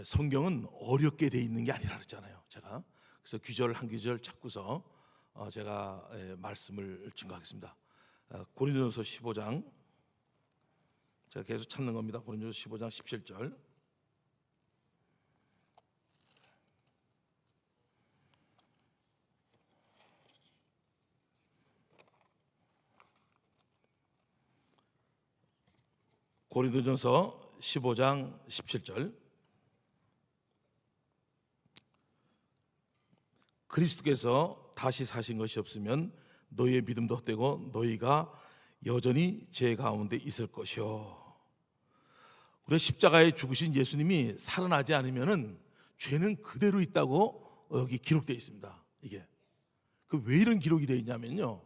성경은 어렵게 돼 있는 게 아니라 그랬잖아요. 제가 그래서 구절 한 구절 찾고서 제가 말씀을 증거하겠습니다. 고린도전서 15장, 제가 계속 찾는 겁니다. 고린도전서 15장 17절. 고린도전서 15장 17절. 그리스도께서 다시 사신 것이 없으면 너희의 믿음도 헛되고 너희가 여전히 죄 가운데 있을 것이요. 우리 십자가에 죽으신 예수님이 살아나지 않으면은 죄는 그대로 있다고 여기 기록되어 있습니다. 이게 왜 이런 기록이 되어 있냐면요,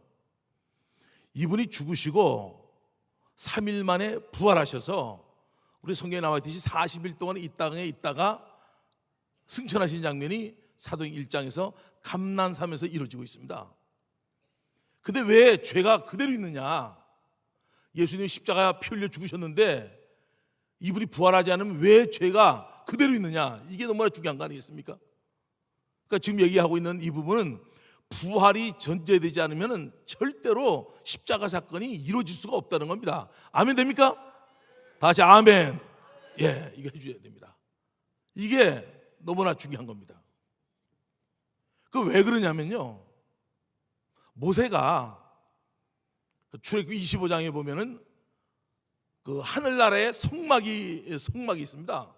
이분이 죽으시고 3일 만에 부활하셔서 우리 성경에 나와 있듯이 40일 동안 이 땅에 있다가 승천하신 장면이 사도행 1장에서 감난산에서 이루어지고 있습니다. 근데 왜 죄가 그대로 있느냐? 예수님이 십자가 피 흘려 죽으셨는데 이분이 부활하지 않으면 왜 죄가 그대로 있느냐? 이게 너무나 중요한 거 아니겠습니까? 그러니까 지금 얘기하고 있는 이 부분은 부활이 전제되지 않으면 절대로 십자가 사건이 이루어질 수가 없다는 겁니다. 아멘 됩니까? 다 같이 아멘. 예, 이거 해줘야 됩니다. 이게 너무나 중요한 겁니다. 왜 그러냐면요, 모세가 출애굽기 25장에 보면은 그 하늘나라에 성막이 있습니다.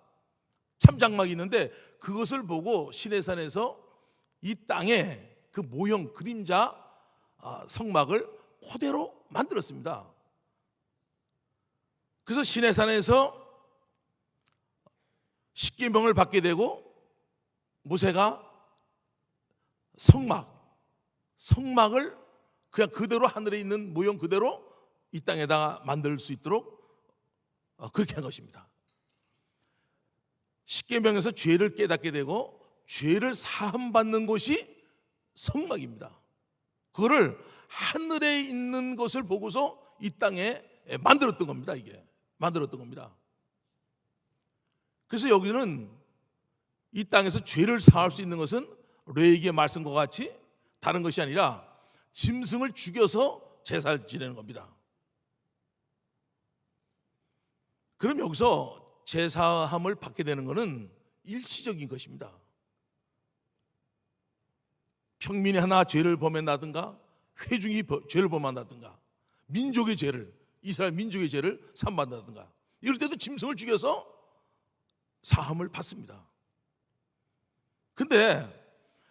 참장막이 있는데 그것을 보고 시내산에서 이 땅에 그 모형 그림자 성막을 그대로 만들었습니다. 그래서 시내산에서 십계명을 받게 되고 모세가 성막을 그냥 그대로 하늘에 있는 모형 그대로 이 땅에다가 만들 수 있도록 그렇게 한 것입니다. 십계명에서 죄를 깨닫게 되고 죄를 사함받는 곳이 성막입니다. 그거를 하늘에 있는 것을 보고서 이 땅에 만들었던 겁니다. 이게 만들었던 겁니다. 그래서 여기는 이 땅에서 죄를 사할 수 있는 것은 레위기의 말씀과 같이 다른 것이 아니라 짐승을 죽여서 제사를 지내는 겁니다. 그럼 여기서 제사함을 받게 되는 것은 일시적인 것입니다. 평민이 하나 죄를 범한다든가 회중이 죄를 범한다든가 민족의 죄를, 이스라엘 민족의 죄를 사함받는다든가 이럴 때도 짐승을 죽여서 사함을 받습니다. 근데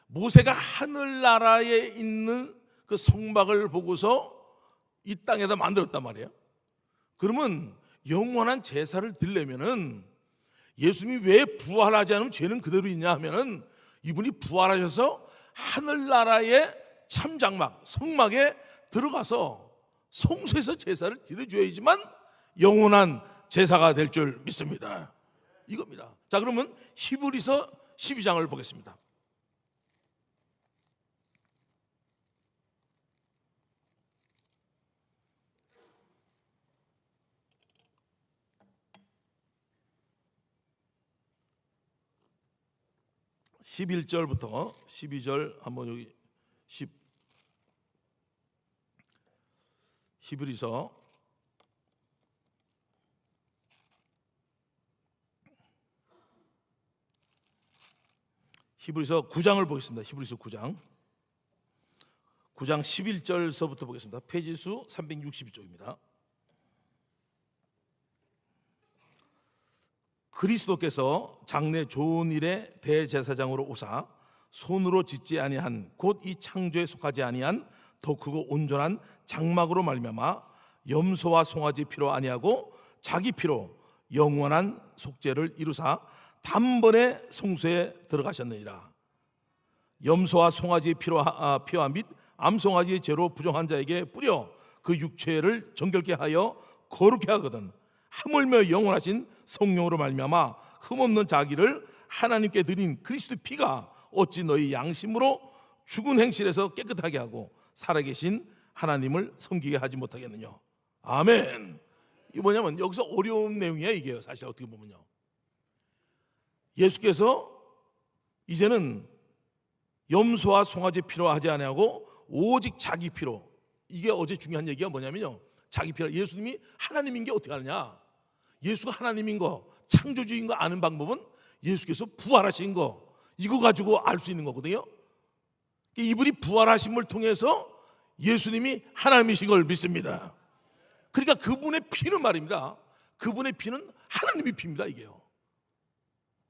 모세가 하늘나라에 있는 그 성막을 보고서 이 땅에다 만들었단 말이에요. 그러면 영원한 제사를 드리려면은 예수님이 왜 부활하지 않으면 죄는 그대로 있냐 하면은 이분이 부활하셔서 하늘나라의 참장막, 성막에 들어가서 성소에서 제사를 드려줘야지만 영원한 제사가 될 줄 믿습니다. 이겁니다. 자, 그러면 히브리서 12장을 보겠습니다. (11절부터) 12절 한번 여기 히브리서 9장을 보겠습니다. 히브리서 9장 11절서부터 보겠습니다. 페이지수 362쪽입니다. 그리스도께서 장래 좋은 일의 대제사장으로 오사 손으로 짓지 아니한 곧 이 창조에 속하지 아니한 더 크고 온전한 장막으로 말미암아 염소와 송아지 피로 아니하고 자기 피로 영원한 속죄를 이루사 단번에 성소에 들어가셨느니라. 염소와 송아지의 피와 및 암송아지의 죄로 부정한 자에게 뿌려 그 육체를 정결케 하여 거룩케 하거든 하물며 영원하신 성령으로 말미암아 흠없는 자기를 하나님께 드린 그리스도 피가 어찌 너희 양심으로 죽은 행실에서 깨끗하게 하고 살아계신 하나님을 섬기게 하지 못하겠느냐. 아멘. 이게 뭐냐면 여기서 어려운 내용이에요. 이게 사실 어떻게 보면요, 예수께서 이제는 염소와 송아지 피로 하지 아니하고 오직 자기 피로, 이게 어제 중요한 얘기가 뭐냐면요, 자기 피로. 예수님이 하나님인 게 어떻게 하느냐, 예수가 하나님인 거, 창조주인 거 아는 방법은 예수께서 부활하신 거, 이거 가지고 알 수 있는 거거든요. 이분이 부활하심을 통해서 예수님이 하나님이신 걸 믿습니다. 그러니까 그분의 피는 말입니다, 그분의 피는 하나님의 피입니다.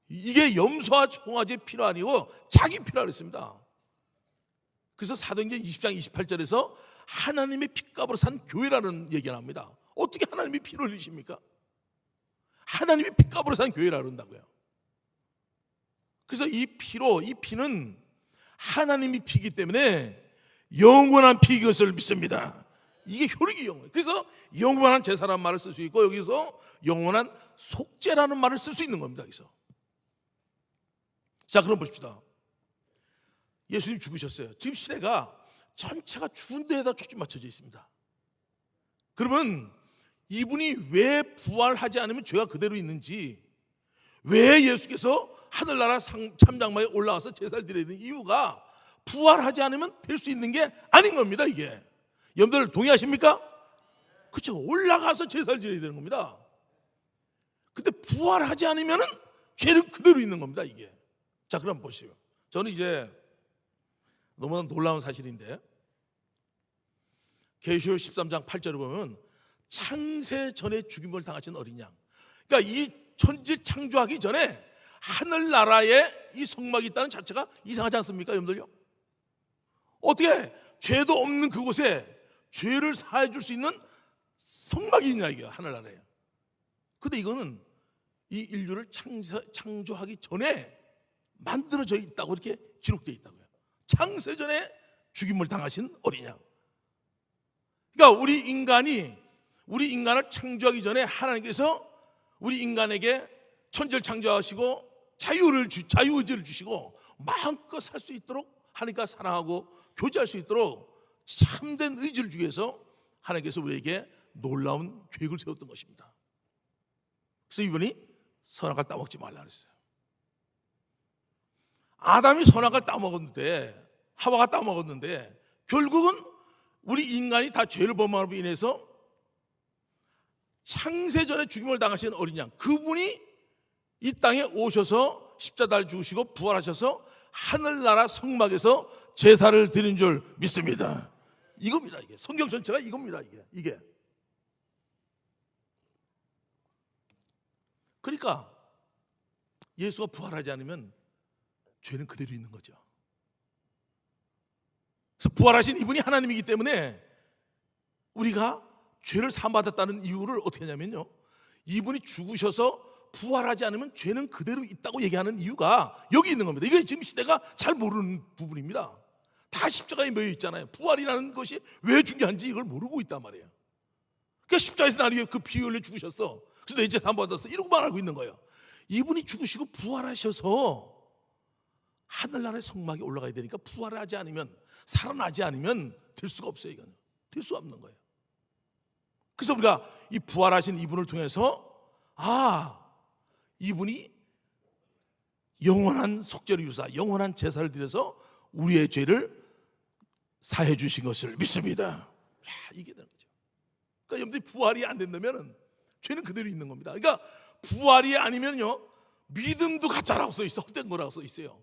이게 염소와 송아지의 피가 아니고 자기 피라 그랬습니다. 그래서 사도행전 20장 28절에서 하나님의 피값으로 산 교회라는 얘기가 나옵니다. 어떻게 하나님의 피를 흘리십니까? 하나님의 피값으로 산 교회라 그런다고요. 그래서 이 피는 하나님의 피이기 때문에 영원한 피인 것을 믿습니다. 이게 효력이 영원. 그래서 영원한 제사라는 말을 쓸 수 있고, 여기서 영원한 속죄라는 말을 쓸 수 있는 겁니다. 여기서. 자, 그럼 보십시다. 예수님 죽으셨어요. 지금 시대가 전체가 죽은 데에다 초점 맞춰져 있습니다. 그러면 이분이 왜 부활하지 않으면 죄가 그대로 있는지, 왜 예수께서 하늘나라 참장막에 올라와서 제사를 드려야 되는 이유가 부활하지 않으면 될 수 있는 게 아닌 겁니다. 이게 여러분들 동의하십니까? 그렇죠. 올라가서 제사를 드려야 되는 겁니다. 근데 부활하지 않으면 죄는 그대로 있는 겁니다. 이게. 자, 그럼 보시죠. 저는 이제 너무나 놀라운 사실인데, 계시록 13장 8절을 보면 창세 전에 죽임을 당하신 어린 양, 그러니까 이 천지 창조하기 전에 하늘나라에 이 성막이 있다는 자체가 이상하지 않습니까, 여러분들요? 어떻게 죄도 없는 그곳에 죄를 사해 줄 수 있는 성막이 있냐, 이게 하늘나라에. 근데 이거는 이 인류를 창조하기 전에 만들어져 있다고 이렇게 기록되어 있다고요. 창세전에 죽임을 당하신 어린 양. 그러니까 우리 인간을 창조하기 전에 하나님께서 우리 인간에게 천지를 창조하시고 자유의지를 주시고 마음껏 살 수 있도록 하나님과 사랑하고 교제할 수 있도록 참된 의지를 주기 위해서 하나님께서 우리에게 놀라운 계획을 세웠던 것입니다. 그래서 이분이 선악을 따먹지 말라 그랬어요. 아담이 선악을 따먹었는데, 하와가 따먹었는데, 결국은 우리 인간이 다 죄를 범함으로 인해서 창세전에 죽임을 당하신 어린 양, 그분이 이 땅에 오셔서 십자가를 죽으시고 부활하셔서 하늘나라 성막에서 제사를 드린 줄 믿습니다. 이겁니다. 이게 성경 전체가 이겁니다. 이게 그러니까 예수가 부활하지 않으면 죄는 그대로 있는 거죠. 그래서 부활하신 이분이 하나님이기 때문에 우리가 죄를 사함받았다는 이유를 어떻게 하냐면요, 이분이 죽으셔서 부활하지 않으면 죄는 그대로 있다고 얘기하는 이유가 여기 있는 겁니다. 이게 지금 시대가 잘 모르는 부분입니다. 다 십자가에 매여 있잖아요. 부활이라는 것이 왜 중요한지 이걸 모르고 있단 말이에요. 그러니까 십자가에서 나에게 그 피 흘려 죽으셨어, 그래서 내 죄 사함받았어, 이러고만 알고 있는 거예요. 이분이 죽으시고 부활하셔서 하늘나라의 성막에 올라가야 되니까 부활하지 않으면, 살아나지 않으면 될 수가 없어요. 이거는 될 수 없는 거예요. 그래서 우리가 이 부활하신 이분을 통해서 이분이 영원한 속죄를 이루사 영원한 제사를 드려서 우리의 죄를 사해 주신 것을 믿습니다. 이게 되는 거죠. 그러니까 여러분들이 부활이 안 된다면 죄는 그대로 있는 겁니다. 그러니까 부활이 아니면요, 믿음도 가짜라고 써 있어, 헛된 거라고 써 있어요.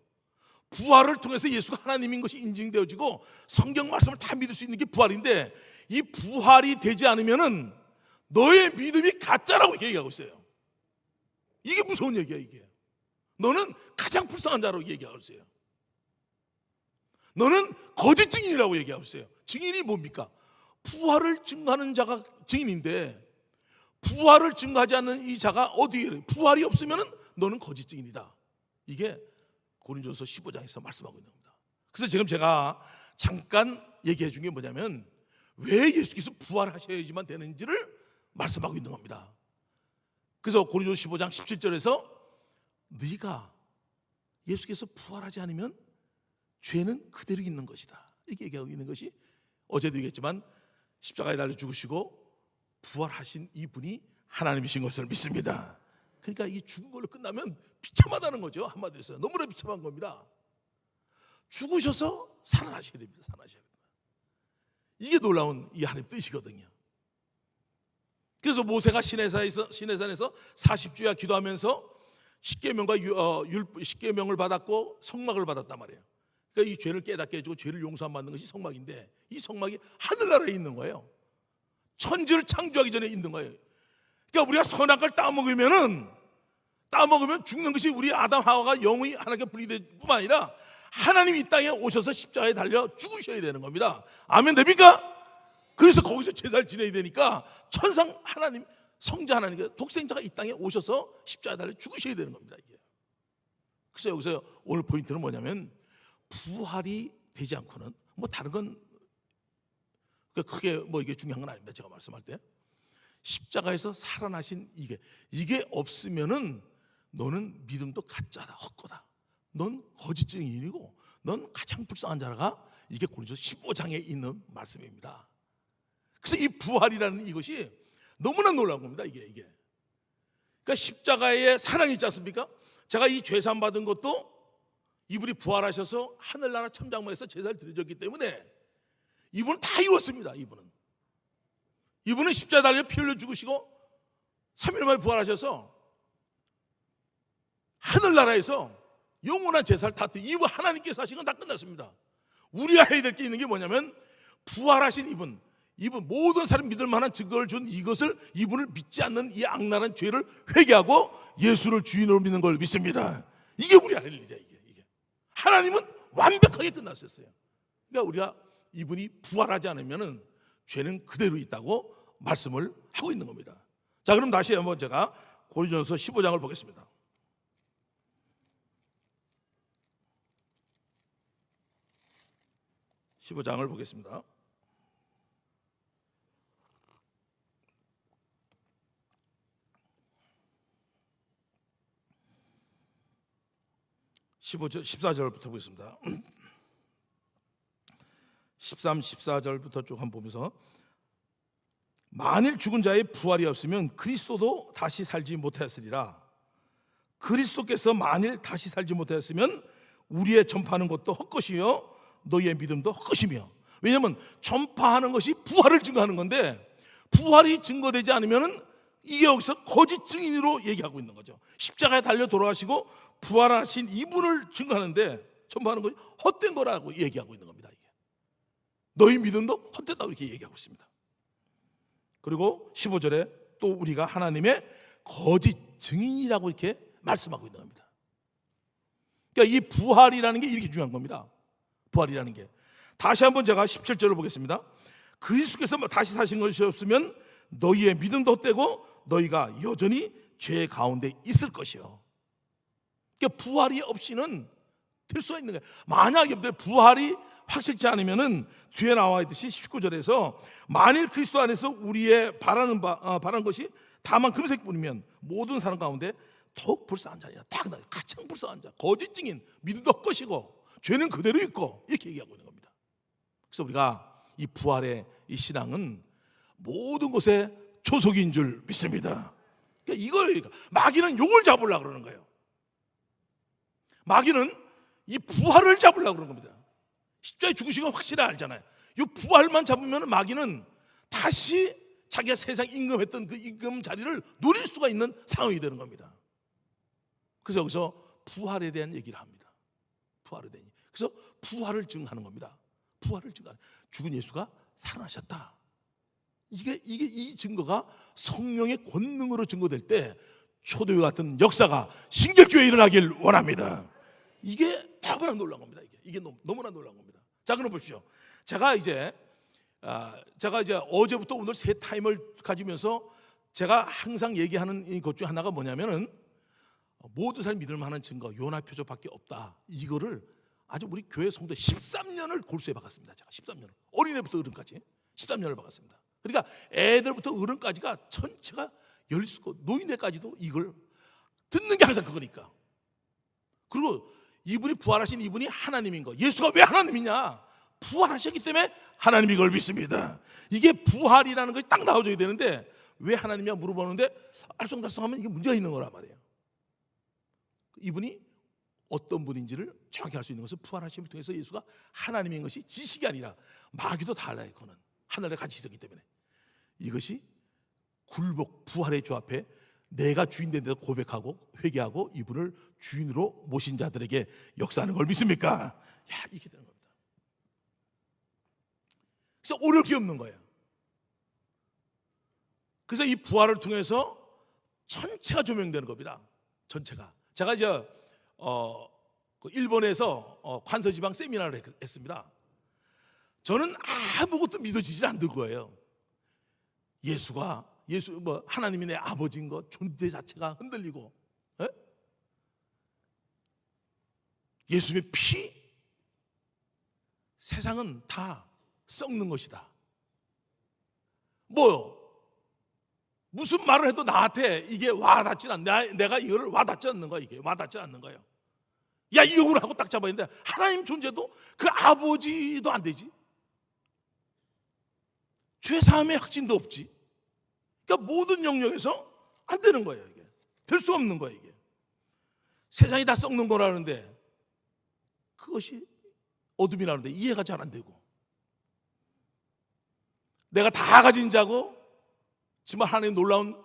부활을 통해서 예수가 하나님인 것이 인증되어지고 성경 말씀을 다 믿을 수 있는 게 부활인데, 이 부활이 되지 않으면은 너의 믿음이 가짜라고 얘기하고 있어요. 이게 무서운 얘기야. 이게 너는 가장 불쌍한 자라고 얘기하고 있어요. 너는 거짓 증인이라고 얘기하고 있어요. 증인이 뭡니까? 부활을 증거하는 자가 증인인데, 부활을 증거하지 않는 이 자가 어디에, 부활이 없으면은 너는 거짓 증인이다. 이게 고린도서 15장에서 말씀하고 있는 겁니다. 그래서 지금 제가 잠깐 얘기해 준 게 뭐냐면, 왜 예수께서 부활하셔야지만 되는지를 말씀하고 있는 겁니다. 그래서 고린도서 15장 17절에서 네가 예수께서 부활하지 않으면 죄는 그대로 있는 것이다, 이게 얘기하고 있는 것이, 어제도 얘기했지만 십자가에 달려 죽으시고 부활하신 이분이 하나님이신 것을 믿습니다. 그러니까 이 죽은 걸로 끝나면 비참하다는 거죠. 한마디로 해서 너무나 비참한 겁니다. 죽으셔서 살아나셔야 됩니다. 살아나셔야 됩니다. 이게 놀라운 이 하나님의 뜻이거든요. 그래서 모세가 시내산에서 40주야 기도하면서 십계명과 십계명을 받았고 성막을 받았단 말이에요. 그러니까 이 죄를 깨닫게 해주고 죄를 용서함 받는 것이 성막인데, 이 성막이 하늘나라에 있는 거예요. 천지를 창조하기 전에 있는 거예요. 그러니까 우리가 선한 걸 따먹으면 죽는 것이 우리 아담 하와가 영원히 하나님께 분리될 뿐만 아니라 하나님이 이 땅에 오셔서 십자가에 달려 죽으셔야 되는 겁니다. 아멘 됩니까? 그래서 거기서 제사를 지내야 되니까 천상 하나님, 성자 하나님, 독생자가 이 땅에 오셔서 십자가에 달려 죽으셔야 되는 겁니다. 이게. 그래서 여기서 오늘 포인트는 뭐냐면, 부활이 되지 않고는 뭐 다른 건 크게 뭐 이게 중요한 건 아닙니다. 제가 말씀할 때 십자가에서 살아나신 이게 없으면은 너는 믿음도 가짜다, 헛거다. 넌 거짓 증인이고 넌 가장 불쌍한 자라가, 이게 고린도서 15장에 있는 말씀입니다. 그래서 이 부활이라는 이것이 너무나 놀라운 겁니다. 이게 그러니까 십자가의 사랑이 있지 않습니까? 제가 이 죄산 받은 것도 이분이 부활하셔서 하늘나라 참장막에서 제사를 드려졌기 때문에 이분은 다 이뤘습니다. 이분은 십자가에 달려 피 흘려 죽으시고 3일 만에 부활하셔서 하늘나라에서 영원한 제사를 다 이분 하나님께서 하신 건 다 끝났습니다. 우리가 해야 될 게 있는 게 뭐냐면, 부활하신 이분 모든 사람 믿을 만한 증거를 준 이분을 믿지 않는 이 악랄한 죄를 회개하고 예수를 주인으로 믿는 걸 믿습니다. 이게 우리가 할 일이야. 이게 하나님은 완벽하게 끝났었어요. 그러니까 우리가 이분이 부활하지 않으면은 죄는 그대로 있다고 말씀을 하고 있는 겁니다. 자, 그럼 다시 한번 제가 고린도전서 15장을 보겠습니다. (15장을) 보겠습니다. (15절) 14절부터 보겠습니다. 13, 14절부터 쭉 한번 보면서, 만일 죽은 자의 부활이 없으면 그리스도도 다시 살지 못하였으리라. 그리스도께서 만일 다시 살지 못하였으면 우리의 전파하는 것도 헛것이요 너희의 믿음도 헛것이며. 왜냐하면 전파하는 것이 부활을 증거하는 건데, 부활이 증거되지 않으면 이게 여기서 거짓 증인으로 얘기하고 있는 거죠. 십자가에 달려 돌아가시고 부활하신 이분을 증거하는데 전파하는 것이 헛된 거라고 얘기하고 있는 겁니다. 이게. 너희 믿음도 헛되다고 이렇게 얘기하고 있습니다. 그리고 15절에 또 우리가 하나님의 거짓 증인이라고 이렇게 말씀하고 있는 겁니다. 그러니까 이 부활이라는 게 이렇게 중요한 겁니다. 부활이라는 게. 다시 한번 제가 17절을 보겠습니다. 그리스도께서 다시 사신 것이 없으면 너희의 믿음도 헛되고 너희가 여전히 죄 가운데 있을 것이요. 그러니까 부활이 없이는 될 수가 있는 거예요. 만약에 부활이 확실치 않으면은 뒤에 나와 있듯이 19절에서 만일 그리스도 안에서 우리의 바라는 것이 다만 금색뿐이면 모든 사람 가운데 더욱 불쌍한 자냐, 가장 불쌍한 자, 거짓 증인, 믿음도 헛것이고 죄는 그대로 있고, 이렇게 얘기하고 있는 겁니다. 그래서 우리가 이 부활의 이 신앙은 모든 것에 초석인 줄 믿습니다. 그러니까 이거예요. 마귀는 용을 잡으려고 그러는 거예요. 마귀는 이 부활을 잡으려고 그러는 겁니다. 십자가에 죽으신 건 확실히 알잖아요. 이 부활만 잡으면 마귀는 다시 자기가 세상 임금했던 그 임금 자리를 누릴 수가 있는 상황이 되는 겁니다. 그래서 여기서 부활에 대한 얘기를 합니다. 부활에 대한 얘기. 그래서 부활을 증하는 겁니다. 부활을 증하는, 죽은 예수가 살아나셨다. 이 증거가 성령의 권능으로 증거될 때 초대교회 같은 역사가 신격교회에 일어나길 원합니다. 이게 너무나 놀라운 겁니다. 이게 너무나 놀라운 겁니다. 자, 그럼 보십시오. 제가 이제 어제부터 오늘 세 타임을 가지면서 제가 항상 얘기하는 것 중 하나가 뭐냐면은, 모든 사람이 믿을 만한 증거 요나 표적밖에 없다. 이거를 아주 우리 교회 성도 13년을 골수해 박았습니다. 제가 13년을, 어린애부터 어른까지 13년을 박았습니다. 그러니까 애들부터 어른까지가 전체가 열리고 노인네까지도 이걸 듣는 게 항상 그거니까. 그리고 이분이 부활하신 이분이 하나님인 거. 예수가 왜 하나님이냐? 부활하셨기 때문에 하나님이 걸 믿습니다. 이게 부활이라는 것이 딱 나와줘야 되는데 왜 하나님이야 물어보는데 알쏭달쏭하면 이게 문제가 있는 거란 말이에요. 이분이 어떤 분인지를 정확히 알 수 있는 것은 부활하심을 통해서 예수가 하나님인 것이 지식이 아니라 마귀도 다 알아요. 그거는 하늘에 같이 있었기 때문에. 이것이 굴복 부활의 주 앞에 내가 주인 된 데서 고백하고 회개하고 이분을 주인으로 모신 자들에게 역사하는 걸 믿습니까? 야, 이게 되는 겁니다. 그래서 어려울 게 없는 거예요. 그래서 이 부활을 통해서 전체가 조명되는 겁니다. 전체가. 제가 이제 일본에서 관서지방 세미나를 했습니다. 저는 아무것도 믿어지지 않는 거예요. 예수 하나님이 내 아버지인 것 존재 자체가 흔들리고, 예수님의 피, 세상은 다 썩는 것이다. 무슨 말을 해도 나한테 이게 와닿지 않나? 내가 이거를 와닿지 않는 거야. 이게 와닿지 않는 거예요. 야, 이거로 하고 딱 잡아야 되는데 하나님 존재도 그 아버지도 안 되지. 죄사함의 확신도 없지. 그러니까 모든 영역에서 안 되는 거예요. 이게 될 수 없는 거예요. 이게 세상이 다 썩는 거라는데 그것이 어둠이라는데 이해가 잘 안 되고, 내가 다 가진 자고 정말 하나님 놀라운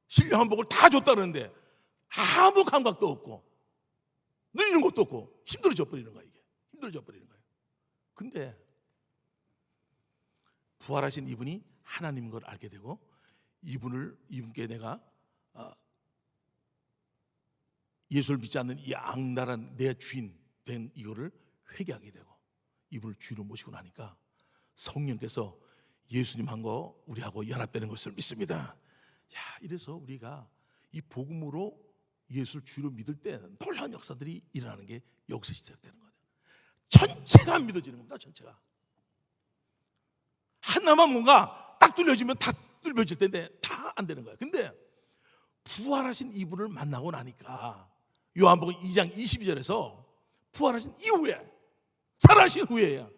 신령한 복을 다 줬다는데 아무 감각도 없고 누리는 것도 없고 힘들어져 버리는 거야. 이게 힘들어져 버리는 거예요. 근데 부활하신 이분이 하나님인 걸 알게 되고 이분께 내가 예수를 믿지 않는 이 악랄한 내 주인 된 이거를 회개하게 되고 이분을 주인으로 모시고 나니까 성령께서 예수님 한 거 우리하고 연합되는 것을 믿습니다. 야, 이래서 우리가 이 복음으로 예수를 주로 믿을 때 놀라운 역사들이 일어나는 게 여기서 시작되는 거예요. 전체가 안 믿어지는 겁니다. 전체가. 하나만 뭔가 딱 뚫려지면 다 뚫려질 텐데 다 안 되는 거예요. 근데 부활하신 이분을 만나고 나니까 요한복음 2장 22절에서 부활하신 이후에, 살아나신 후에야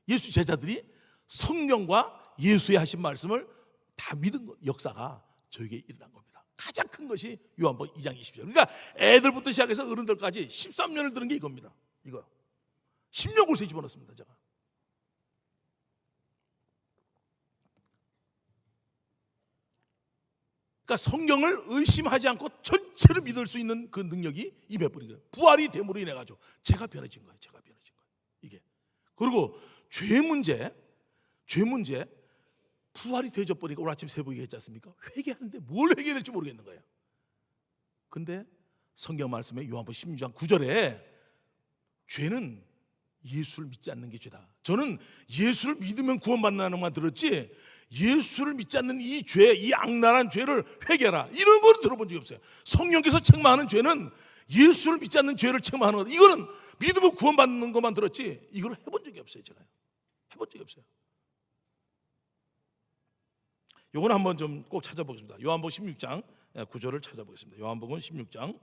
예수 제자들이 성령과 예수의 하신 말씀을 다 믿은 역사가 저에게 일어난 겁니다. 가장 큰 것이 요한복음 2장 20절. 그러니까 애들부터 시작해서 어른들까지 13년을 들은 게 이겁니다. 이거 10년 골세 집어넣습니다. 제가. 그러니까 성경을 의심하지 않고 전체를 믿을 수 있는 그 능력이 이 베푸는 거예요. 부활이 됨으로 인해 가지고 제가 변해진 거예요. 제가 변해진 거예요. 이게. 그리고 죄 문제 부활이 되어져 버리니까 오늘 아침 새벽에 얘기했지 않습니까? 회개하는데 뭘 회개해야 될지 모르겠는 거예요. 근데 성경 말씀에 요한복음 16장 9절에 죄는 예수를 믿지 않는 게 죄다. 저는 예수를 믿으면 구원받는다는 말 들었지 예수를 믿지 않는 이 죄, 이 악랄한 죄를 회개하라 이런 거는 들어본 적이 없어요. 성령께서 책망하는 죄는 예수를 믿지 않는 죄를 책망하는 거. 이거는 믿으면 구원받는 것만 들었지 이걸 해본 적이 없어요. 제가 해본 적이 없어요. 요건 한번 좀 꼭 찾아보겠습니다. 요한복음 16장 9절을 찾아보겠습니다. 요한복음 16장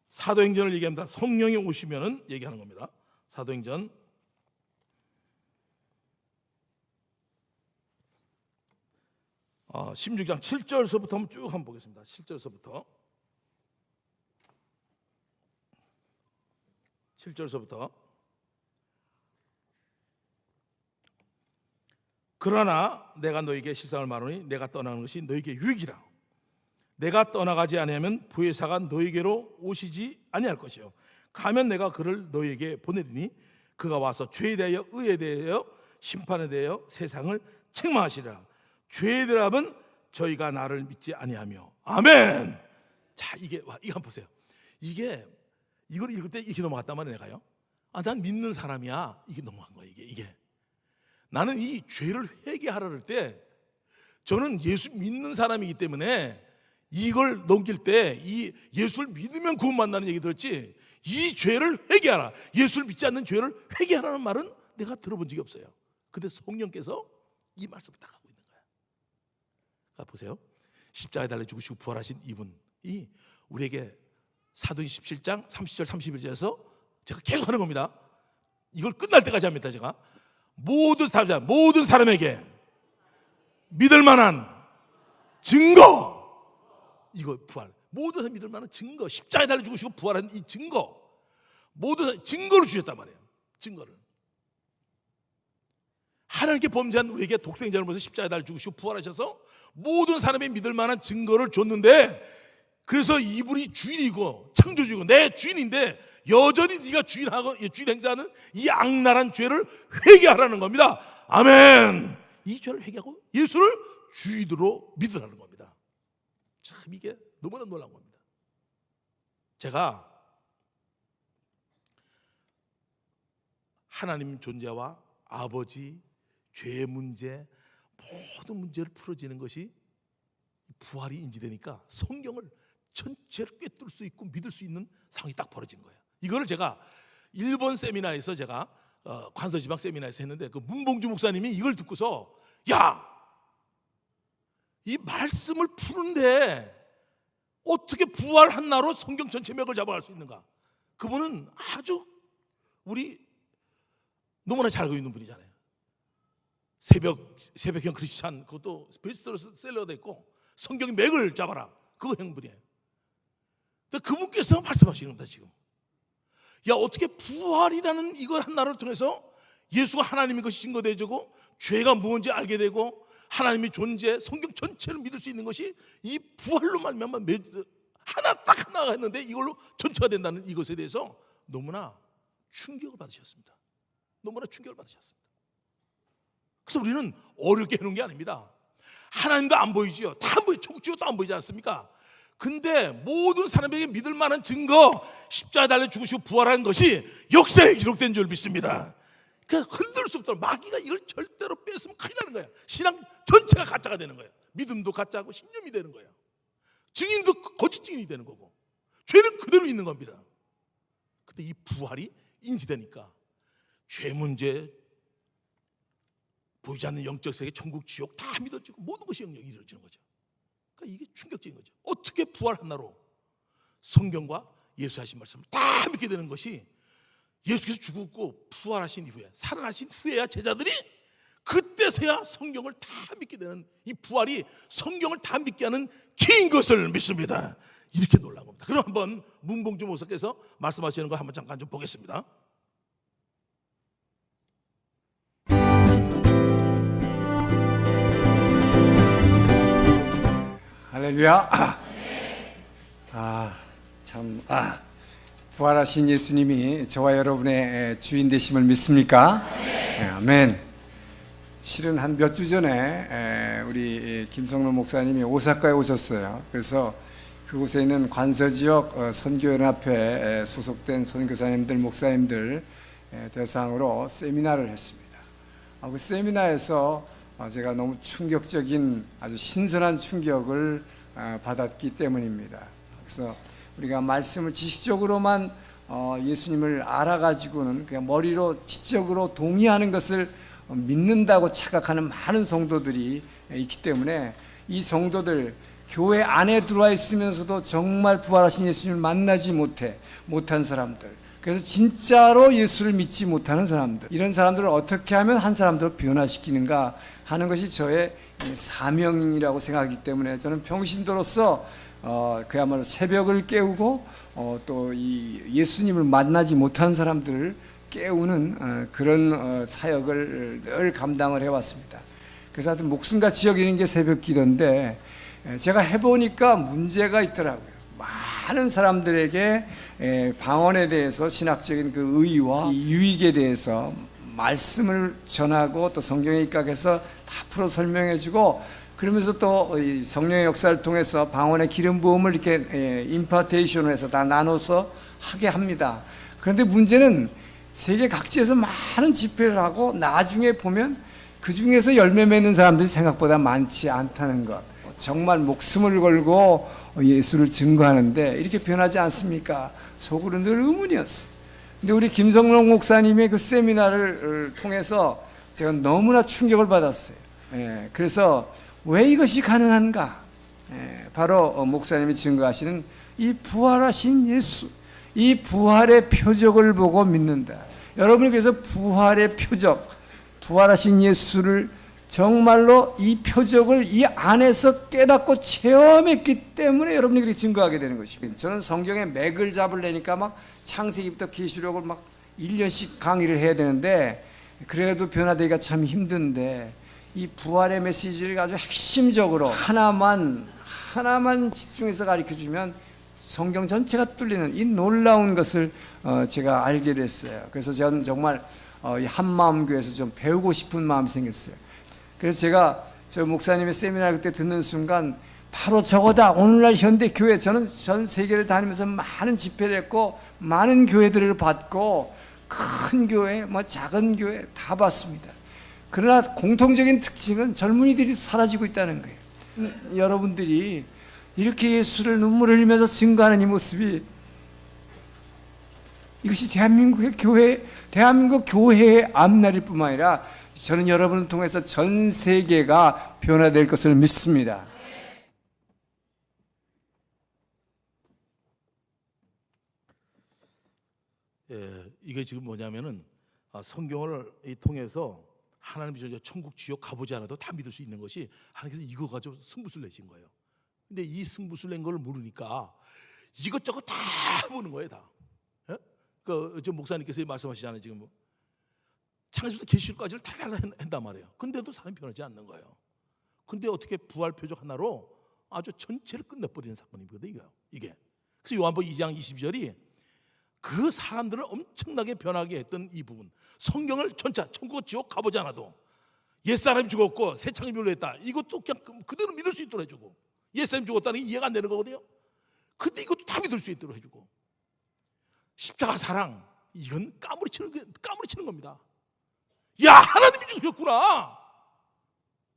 사도행전을 얘기합니다. 성령이 오시면은 얘기하는 겁니다. 사도행전 16장 7절서부터 한번 쭉 한번 보겠습니다. 7절서부터 그러나 내가 너에게 실상을 말하노니 내가 떠나는 것이 너에게 유익이라. 내가 떠나가지 아니하면 보혜사가 너에게로 오시지 아니할 것이요 가면 내가 그를 너에게 보내리니 그가 와서 죄에 대하여 의에 대하여 심판에 대하여 세상을 책망하시리라. 죄에 대하면 저희가 나를 믿지 아니하며. 아멘. 자, 이거 한번 보세요. 이걸 읽을 때 이렇게 넘어갔단 말이에요. 내가요. 난 믿는 사람이야. 이게 넘어간 거야. 이게 나는 이 죄를 회개하라 할 때 저는 예수 믿는 사람이기 때문에 이걸 넘길 때 이 예수를 믿으면 구원 만나는 얘기 들었지 이 죄를 회개하라, 예수를 믿지 않는 죄를 회개하라는 말은 내가 들어본 적이 없어요. 근데 성령께서 이 말씀을 딱 하고 있는 거야. 그러니까 보세요. 십자가에 달려 죽으시고 부활하신 이분이 우리에게 사도행 17장 30절 31절에서 제가 계속 하는 겁니다. 이걸 끝날 때까지 합니다. 제가 모든 사람에게 믿을 만한 증거, 이거 부활, 모든 사람 믿을 만한 증거, 십자가에 달려 죽으시고 부활한 이 증거, 모든 증거를 주셨단 말이에요. 증거를. 하나님께 범죄한 우리에게 독생자를 보내서 십자가에 달려 죽으시고 부활하셔서 모든 사람이 믿을 만한 증거를 줬는데, 그래서 이분이 주인이고 창조주이고 내 주인인데 여전히 네가 주인 행사하는 이 악랄한 죄를 회개하라는 겁니다. 아멘. 이 죄를 회개하고 예수를 주인으로 믿으라는 겁니다. 참 이게 너무나 놀라운 겁니다. 제가 하나님 존재와 아버지, 죄의 문제, 모든 문제를 풀어지는 것이 부활이 인지되니까 성경을 전체를 꿰뚫을 수 있고 믿을 수 있는 상황이 딱 벌어진 거예요. 이거를 제가 일본 세미나에서 제가 관서지방 세미나에서 했는데, 그 문봉주 목사님이 이걸 듣고서 야, 이 말씀을 푸는데 어떻게 부활 한나로 성경 전체 맥을 잡아갈 수 있는가? 그분은 아주 우리 너무나 잘 알고 있는 분이잖아요. 새벽형 크리스찬, 그것도 베스트셀러가 됐고 성경의 맥을 잡아라, 그거 형분이에요. 근데 그분께서 말씀하시는 겁니다. 지금 야, 어떻게 부활이라는 이걸 한나를 통해서 예수가 하나님인 것이 증거되고 죄가 무엇인지 알게 되고 하나님의 존재, 성경 전체를 믿을 수 있는 것이 이 부활로 말미암아 하나가 했는데 이걸로 전체가 된다는 이것에 대해서 너무나 충격을 받으셨습니다. 너무나 충격을 받으셨습니다. 그래서 우리는 어렵게 해놓은 게 아닙니다. 하나님도 안 보이지요. 다 안 보이죠. 천국지옥도 안 보이지 않습니까? 근데 모든 사람에게 믿을 만한 증거, 십자가에 달려 죽으시고 부활한 것이 역사에 기록된 줄 믿습니다. 그러니까 흔들 수 없도록, 마귀가 이걸 절대로 뺐으면 큰일 나는 거예요. 신앙 전체가 가짜가 되는 거예요. 믿음도 가짜고 신념이 되는 거예요. 증인도 거짓 증인이 되는 거고 죄는 그대로 있는 겁니다. 근데 이 부활이 인지되니까 죄 문제, 보이지 않는 영적 세계, 천국, 지옥 다 믿어지고 모든 것이 영역이 이루어지는 거죠. 그러니까 이게 충격적인 거죠. 어떻게 부활 하나로 성경과 예수 하신 말씀을 다 믿게 되는 것이, 예수께서 죽었고 부활하신 이후에, 살아나신 후에야 제자들이 그때서야 성경을 다 믿게 되는, 이 부활이 성경을 다 믿게 하는 기인 것을 믿습니다. 이렇게 놀라운 겁니다. 그럼 한번 문봉주 목사께서 말씀하시는 거 한번 잠깐 좀 보겠습니다. 할렐루야. 부활하신 예수님이 저와 여러분의 주인 되심을 믿습니까? 네, 아멘. 실은 한 몇 주 전에 우리 김성로 목사님이 오사카에 오셨어요. 그래서 그곳에 있는 관서지역 선교연합회 소속된 선교사님들, 목사님들 대상으로 세미나를 했습니다. 그 세미나에서 제가 너무 충격적인, 아주 신선한 충격을 받았기 때문입니다. 그래서 우리가 말씀을 지식적으로만 예수님을 알아가지고는 그냥 머리로 지적으로 동의하는 것을 믿는다고 착각하는 많은 성도들이 있기 때문에, 이 성도들, 교회 안에 들어와 있으면서도 정말 부활하신 예수님을 만나지 못한 사람들, 그래서 진짜로 예수를 믿지 못하는 사람들, 이런 사람들을 어떻게 하면 한 사람들을 변화시키는가 하는 것이 저의 사명이라고 생각하기 때문에, 저는 평신도로서 그야말로 새벽을 깨우고 또 이 예수님을 만나지 못한 사람들을 깨우는 그런 사역을 늘 감당을 해왔습니다. 그래서 하여튼 목숨같이 여기는 게 새벽 기도인데, 제가 해보니까 문제가 있더라고요. 많은 사람들에게 방언에 대해서 신학적인 그 의의와 유익에 대해서 말씀을 전하고 또 성경에 입각해서 다 풀어 설명해주고, 그러면서 또 성령의 역사를 통해서 방언의 기름 부음을 이렇게 임파테이션을 해서 다 나눠서 하게 합니다. 그런데 문제는 세계 각지에서 많은 집회를 하고 나중에 보면 그 중에서 열매 맺는 사람들이 생각보다 많지 않다는 것. 정말 목숨을 걸고 예수를 증거하는데 이렇게 변하지 않습니까? 속으로 늘 의문이었어요. 근데 우리 김성롱 목사님의 그 세미나를 통해서 제가 너무나 충격을 받았어요. 그래서 왜 이것이 가능한가? 바로 목사님이 증거하시는 이 부활하신 예수, 이 부활의 표적을 보고 믿는다. 여러분이 그래서 부활의 표적, 부활하신 예수를 정말로 이 표적을 이 안에서 깨닫고 체험했기 때문에 여러분이 그렇게 증거하게 되는 것이고, 저는 성경에 맥을 잡으려니까 막 창세기부터 계시록을 막 1년씩 강의를 해야 되는데 그래도 변화되기가 참 힘든데, 이 부활의 메시지를 아주 핵심적으로 하나만 집중해서 가르쳐주면 성경 전체가 뚫리는 이 놀라운 것을 제가 알게 됐어요. 그래서 저는 정말 이 한마음교회에서 좀 배우고 싶은 마음이 생겼어요. 그래서 제가 저 목사님의 세미나 그때 듣는 순간 바로 저거다. 오늘날 현대 교회, 저는 전 세계를 다니면서 많은 집회를 했고 많은 교회들을 봤고 큰 교회, 뭐 작은 교회 다 봤습니다. 그러나 공통적인 특징은 젊은이들이 사라지고 있다는 거예요. 여러분들이 이렇게 예수를 눈물 흘리면서 증거하는 이 모습이, 이것이 대한민국 교회의 앞날일 뿐만 아니라 저는 여러분을 통해서 전 세계가 변화될 것을 믿습니다. 예, 이게 지금 뭐냐면은 성경을 통해서 하나님이 천국 지옥 가보지 않아도 다 믿을 수 있는 것이 하나님께서 이거 가지고 승부수를 내신 거예요. 근데 이 승부수를 낸 걸 모르니까 이것저것 다 보는 거예요, 다. 예? 저 목사님께서 말씀하시잖아요, 지금 뭐. 창세부터 계시록까지를 다 한단 말이에요. 근데도 사람이 변하지 않는 거예요. 근데 어떻게 부활 표적 하나로 아주 전체를 끝내버리는 사건이거든요, 이게. 그래서 요한복음 2장 22절이 그 사람들을 엄청나게 변하게 했던 이 부분, 성경을 전체 천국 지옥 가보지 않아도 옛사람이 죽었고 새 창이 멸류했다, 이것도 그냥 그대로 믿을 수 있도록 해주고, 옛사람이 죽었다는 게 이해가 안 되는 거거든요. 근데 이것도 다 믿을 수 있도록 해주고, 십자가 사랑, 이건 까무리치는 겁니다. 야, 하나님이 죽으셨구나.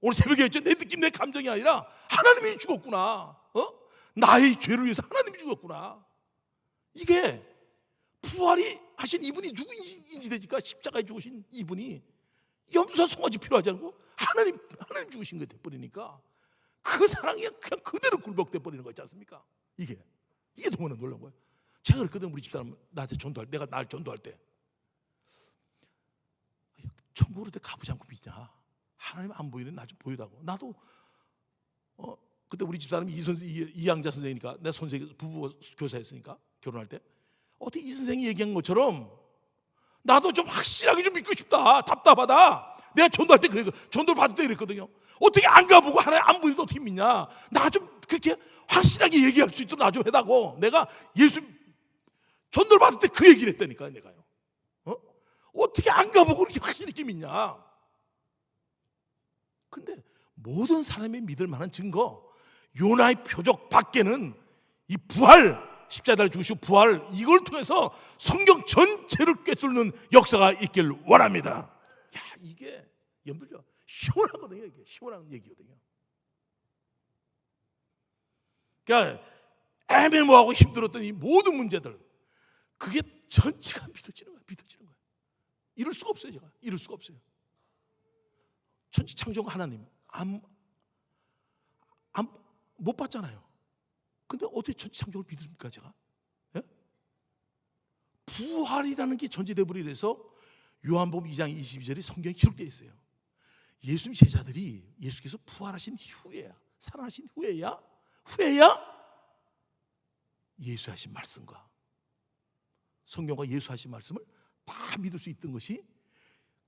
오늘 새벽에 했죠. 내 느낌, 내 감정이 아니라 하나님이 죽었구나. 나의 죄를 위해서 하나님이 죽었구나. 이게 부활이 하신 이분이 누구인지 되니까, 십자가에 죽으신 이분이 염소와 송아지 필요하지 않고 하나님 죽으신 게 돼버리니까 그 사랑이 그냥 그대로 굴복돼 버리는 거 있지 않습니까? 이게 너무나 놀라운 거예요. 제가 그랬거든. 우리 집사람 나한테 내가 날 전도할 때, 천국으로 가보지 않고 믿냐? 하나님 안 보이는 나 좀 보여다고. 나도 그때 우리 집사람이 이양자 선생이니까, 내 부부 교사였으니까 결혼할 때 어떻게 이 선생이 얘기한 것처럼 나도 좀 확실하게 좀 믿고 싶다. 답답하다. 내가 전도할 때 전도를 받을 때 그랬거든요. 어떻게 안 가보고 하나님 안 보이는데 어떻게 믿냐? 나 좀 그렇게 확실하게 얘기할 수 있도록 나 좀 해다고. 내가 예수 전도를 받을 때 그 얘기를 했다니까요, 내가요. 어떻게 안 가보고 그렇게 확실히 있게 믿냐? 근데 모든 사람이 믿을 만한 증거, 요나의 표적 밖에는 이 부활, 십자가를 죽으시고 부활, 이걸 통해서 성경 전체를 꿰뚫는 역사가 있길 원합니다. 야, 이게 여러분들 시원하거든요. 이게 시원한 얘기거든요. 그러니까 애매모호하고 힘들었던 이 모든 문제들, 그게 전체가 믿어지는 거예요. 이룰 수가 없어요. 제가 이룰 수가 없어요. 천지 창조가 하나님 못 봤잖아요. 근데 어떻게 천지 창조를 믿습니까, 제가? 예? 부활이라는 게 전제돼 버리래서 요한복음 2장 22절이 성경에 기록되어 있어요. 예수님 제자들이 예수께서 부활하신 후에야, 살아나신 후에야 예수 하신 말씀과 성경과 예수 하신 말씀을 다 믿을 수 있던 것이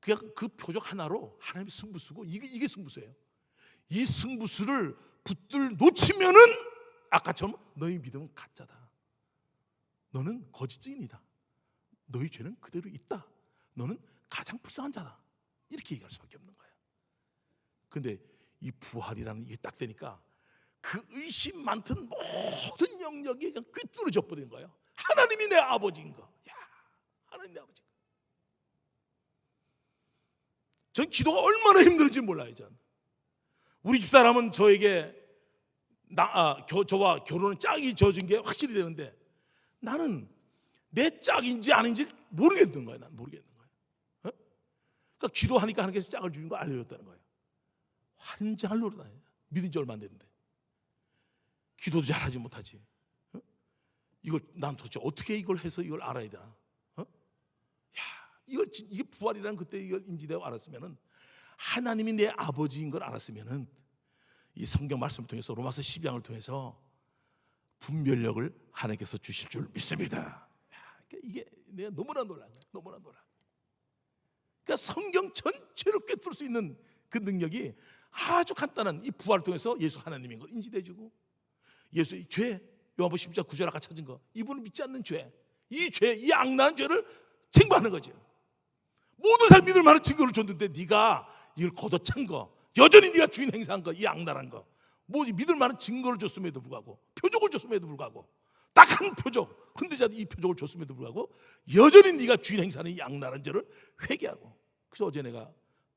그냥 그 표적 하나로 하나님의 승부수고, 이게 승부수예요. 이 승부수를 붙들 놓치면은 아까처럼 너희 믿음은 가짜다. 너는 거짓 증인이다. 너희 죄는 그대로 있다. 너는 가장 불쌍한 자다. 이렇게 얘기할 수밖에 없는 거예요. 근데 이 부활이라는 이게 딱 되니까 그 의심 많던 모든 영역이 그냥 꿰뚫어져 버리는 거예요. 하나님이 내 아버지인 거. 야, 하나님 내 아버지인 거. 전 기도가 얼마나 힘든지 몰라요. 전. 우리 집사람은 저에게 저와 결혼은 짝이 져준 게 확실히 되는데, 나는 내 짝인지 아닌지 모르겠는 거예요. 난 모르겠는 거예요. 그러니까 기도하니까 하나님께서 짝을 주신 거 알려줬다는 거예요. 환장할 노릇아니에요. 믿은 지 얼마 안 됐는데 기도도 잘하지 못하지. 이걸 난 도대체 어떻게 이걸 해서 이걸 알아야 되나? 이게 부활이라는 그때 이걸 인지되고 알았으면은, 하나님이 내 아버지인 걸 알았으면은, 이 성경 말씀을 통해서 로마서 12장을 통해서 분별력을 하나님께서 주실 줄 믿습니다. 그러니까 이게 내가 너무나 놀란 거야. 너무나 놀라. 그러니까 성경 전체를 꿰뚫을 수 있는 그 능력이 아주 간단한 이 부활을 통해서 예수 하나님인 걸 인지돼주고, 예수의 죄, 요한복음 10장 9절 아까 찾은 거, 이분을 믿지 않는 죄, 이 죄, 이 악랄한 죄를 쟁반하는 거죠. 모든 사람 믿을 만한 증거를 줬는데 네가 이걸 걷어찬 거, 여전히 네가 주인 행사한 거, 이 악랄한 거, 뭐 믿을 만한 증거를 줬음에도 불구하고, 표적을 줬음에도 불구하고, 딱 한 표적, 흔들지 않는 이 표적을 줬음에도 불구하고 여전히 네가 주인 행사하는 이 악랄한 죄를 회개하고. 그래서 어제 내가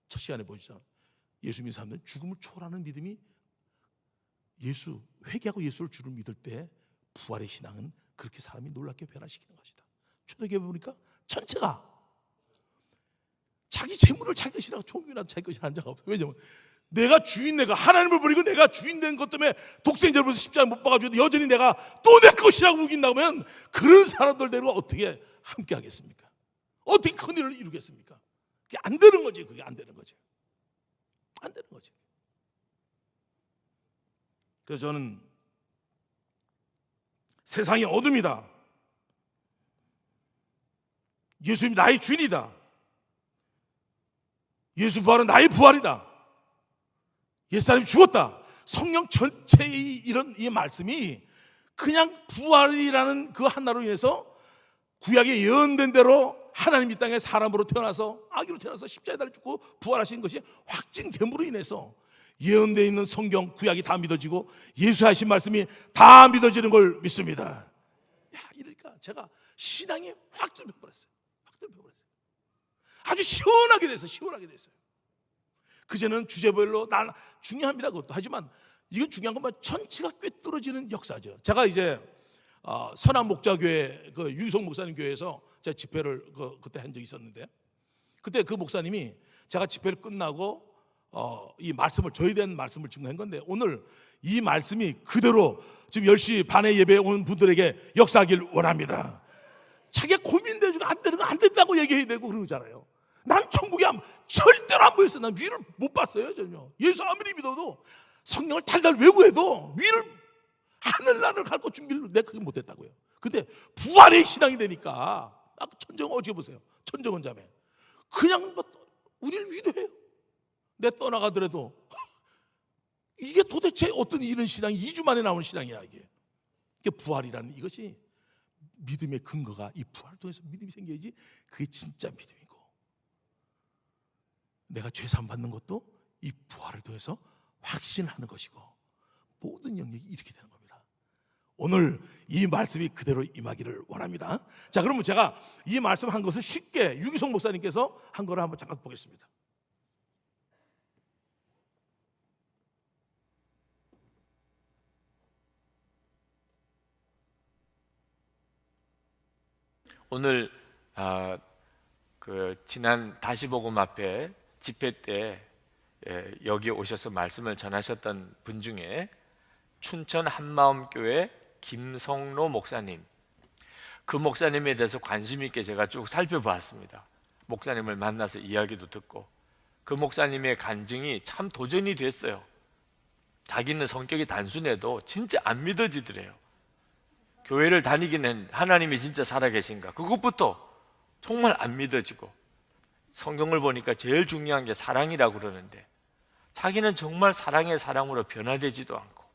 첫 시간에 보여주잖아. 예수 믿는 사람들은 죽음을 초월하는 믿음이, 예수 회개하고 예수를 주를 믿을 때 부활의 신앙은 그렇게 사람이 놀랍게 변화시키는 것이다. 초대교회 보니까 전체가 자기 재물을 자기 것이라고, 종이라도 자기 것이라 한 자가 없어요. 왜냐하면 내가 주인, 내가 하나님을 버리고 내가 주인 된 것 때문에 독생자를 벌써 십자가에 못 박아주는데 여전히 내가 또 내 것이라고 우긴다면, 그런 사람들 데리고 어떻게 함께 하겠습니까? 어떻게 큰 일을 이루겠습니까? 그게 안 되는 거지. 그게 안 되는 거지. 안 되는 거지. 그래서 저는 세상이 어둠이다, 예수님이 나의 주인이다, 예수 부활은 나의 부활이다, 옛사람이 죽었다, 성경 전체의 이런 이 말씀이 그냥 부활이라는 그 하나로 인해서 구약에 예언된 대로 하나님 이 땅에 사람으로 태어나서, 아기로 태어나서 십자가에 달려 죽고 부활하신 것이 확증됨으로 인해서 예언되어 있는 성경 구약이 다 믿어지고 예수 하신 말씀이 다 믿어지는 걸 믿습니다. 이러니까 제가 신앙이 확 뚫려버렸어요. 확 뚫려버렸어요. 아주 시원하게 됐어요. 시원하게 됐어요. 그제는 주제별로 난 중요합니다, 그것도. 하지만 이건 중요한 것만, 전체가 꿰뚫어지는 역사죠. 제가 이제 선한 목자교회 그 유성 목사님 교회에서 제가 집회를 그때 한 적이 있었는데, 그때 그 목사님이 제가 집회를 끝나고 이 말씀을, 저에 대한 말씀을 증거한 건데, 오늘 이 말씀이 그대로 지금 10시 반에 예배에 온 분들에게 역사하길 원합니다. 자기가 고민되고 안 되는 거 안 된다고 얘기해야 되고 그러잖아요. 난 천국이 절대로 안 보였어요. 난 위를 못 봤어요, 전혀. 예수 아무리 믿어도, 성경을 달달 외고해도 위를, 하늘나라를 갈 것 준비를 내가 그렇게 못했다고요. 근데 부활의 신앙이 되니까, 천정 어떻게 보세요? 천정원 자매 그냥 뭐 우리를 위로해요. 내 떠나가더라도 이게 도대체 어떤 이런 신앙이 2주 만에 나오는 신앙이야. 이게 부활이라는 이것이 믿음의 근거가, 이 부활을 통해서 믿음이 생겨야지 그게 진짜 믿음이고, 내가 죄사함 받는 것도 이 부활을 통해서 확신하는 것이고, 모든 영역이 이렇게 되는 겁니다. 오늘 이 말씀이 그대로 임하기를 원합니다. 자, 그러면 제가 이 말씀 한 것을 쉽게 유기성 목사님께서 한 거를 한번 잠깐 보겠습니다. 오늘 그 지난 다시복음 앞에 집회 때 여기 오셔서 말씀을 전하셨던 분 중에 춘천 한마음교회 김성로 목사님, 그 목사님에 대해서 관심 있게 제가 쭉 살펴보았습니다. 목사님을 만나서 이야기도 듣고, 그 목사님의 간증이 참 도전이 됐어요. 자기는 성격이 단순해도 진짜 안 믿어지더래요. 교회를 다니기는 하나님이 진짜 살아계신가, 그것부터 정말 안 믿어지고, 성경을 보니까 제일 중요한 게 사랑이라고 그러는데 자기는 정말 사랑의 사람으로 변화되지도 않고,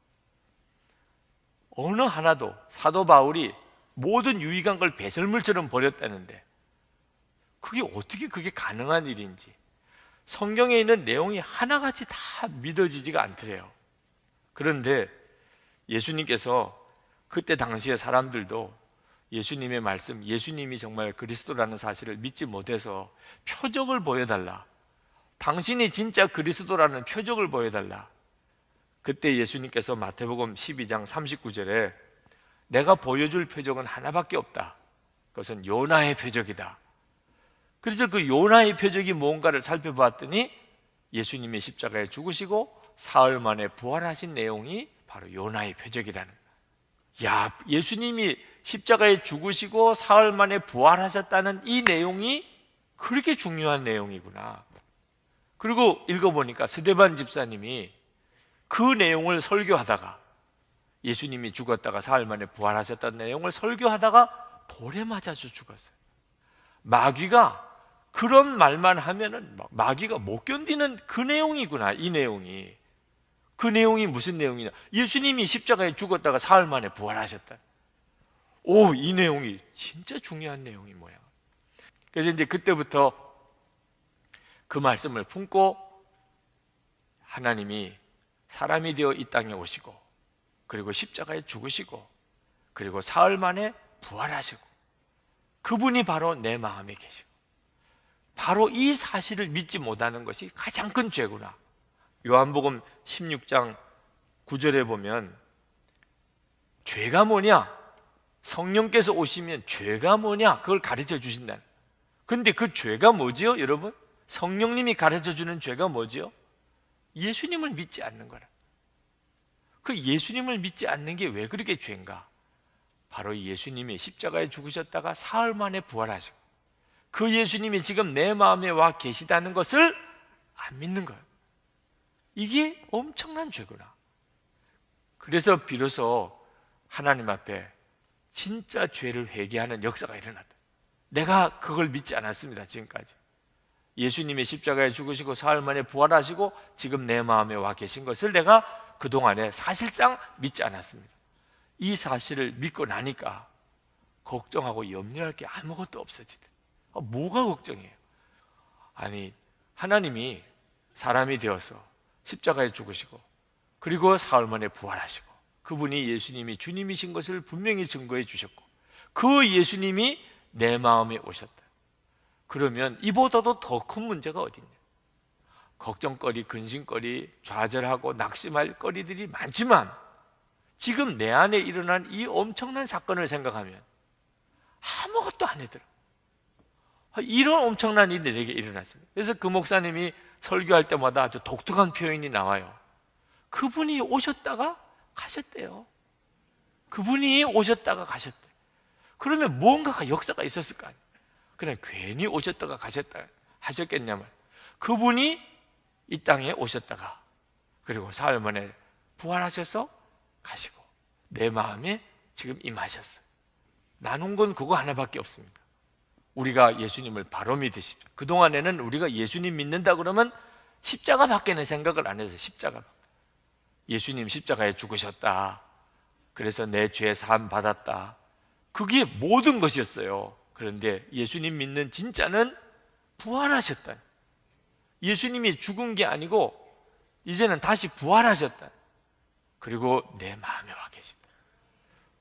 어느 하나도, 사도 바울이 모든 유익한 걸 배설물처럼 버렸다는데 그게 어떻게 그게 가능한 일인지, 성경에 있는 내용이 하나같이 다 믿어지지가 않더래요. 그런데 예수님께서 그때 당시의 사람들도 예수님의 말씀, 예수님이 정말 그리스도라는 사실을 믿지 못해서 표적을 보여달라, 당신이 진짜 그리스도라는 표적을 보여달라. 그때 예수님께서 마태복음 12장 39절에 내가 보여줄 표적은 하나밖에 없다, 그것은 요나의 표적이다. 그래서 그 요나의 표적이 뭔가를 살펴봤더니 예수님이 십자가에 죽으시고 사흘 만에 부활하신 내용이 바로 요나의 표적이라는, 야, 예수님이 십자가에 죽으시고 사흘 만에 부활하셨다는 이 내용이 그렇게 중요한 내용이구나. 그리고 읽어보니까 스데반 집사님이 그 내용을 설교하다가, 예수님이 죽었다가 사흘 만에 부활하셨다는 내용을 설교하다가 돌에 맞아서 죽었어요. 마귀가 그런 말만 하면은 마귀가 못 견디는 그 내용이구나. 이 내용이, 그 내용이 무슨 내용이냐, 예수님이 십자가에 죽었다가 사흘 만에 부활하셨다. 오, 이 내용이 진짜 중요한 내용이 뭐야. 그래서 이제 그때부터 그 말씀을 품고 하나님이 사람이 되어 이 땅에 오시고, 그리고 십자가에 죽으시고, 그리고 사흘 만에 부활하시고, 그분이 바로 내 마음에 계시고, 바로 이 사실을 믿지 못하는 것이 가장 큰 죄구나. 요한복음 16장 9절에 보면 죄가 뭐냐, 성령께서 오시면 죄가 뭐냐, 그걸 가르쳐 주신다. 근데 그 죄가 뭐지요, 여러분? 성령님이 가르쳐 주는 죄가 뭐지요? 예수님을 믿지 않는 거라. 그 예수님을 믿지 않는 게 왜 그렇게 죄인가? 바로 예수님이 십자가에 죽으셨다가 사흘 만에 부활하시고, 그 예수님이 지금 내 마음에 와 계시다는 것을 안 믿는 거예요. 이게 엄청난 죄구나. 그래서 비로소 하나님 앞에 진짜 죄를 회개하는 역사가 일어났다. 내가 그걸 믿지 않았습니다, 지금까지. 예수님이 십자가에 죽으시고 사흘 만에 부활하시고 지금 내 마음에 와 계신 것을 내가 그동안에 사실상 믿지 않았습니다. 이 사실을 믿고 나니까 걱정하고 염려할 게 아무것도 없어지더라. 뭐가 걱정이에요? 아니, 하나님이 사람이 되어서 십자가에 죽으시고 그리고 사흘 만에 부활하시고, 그분이 예수님이 주님이신 것을 분명히 증거해 주셨고, 그 예수님이 내 마음에 오셨다. 그러면 이보다도 더 큰 문제가 어딨냐? 걱정거리, 근심거리, 좌절하고 낙심할 거리들이 많지만 지금 내 안에 일어난 이 엄청난 사건을 생각하면 아무것도 안 해더라. 이런 엄청난 일이 내게 일어났습니다. 그래서 그 목사님이 설교할 때마다 아주 독특한 표현이 나와요. 그분이 오셨다가 가셨대요. 그분이 오셨다가 가셨대. 그러면 무언가가 역사가 있었을 거 아니에요. 그냥 괜히 오셨다가 가셨다 하셨겠냐면, 그분이 이 땅에 오셨다가 그리고 사흘 만에 부활하셔서 가시고 내 마음에 지금 임하셨어요. 나눈 건 그거 하나밖에 없습니다. 우리가 예수님을 바로 믿으십시오. 그동안에는 우리가 예수님 믿는다 그러면 십자가 밖에는 생각을 안 해서, 십자가, 예수님 십자가에 죽으셨다, 그래서 내 죄 사함 받았다, 그게 모든 것이었어요. 그런데 예수님 믿는 진짜는 부활하셨다. 예수님이 죽은 게 아니고 이제는 다시 부활하셨다. 그리고 내 마음에 와 계시다.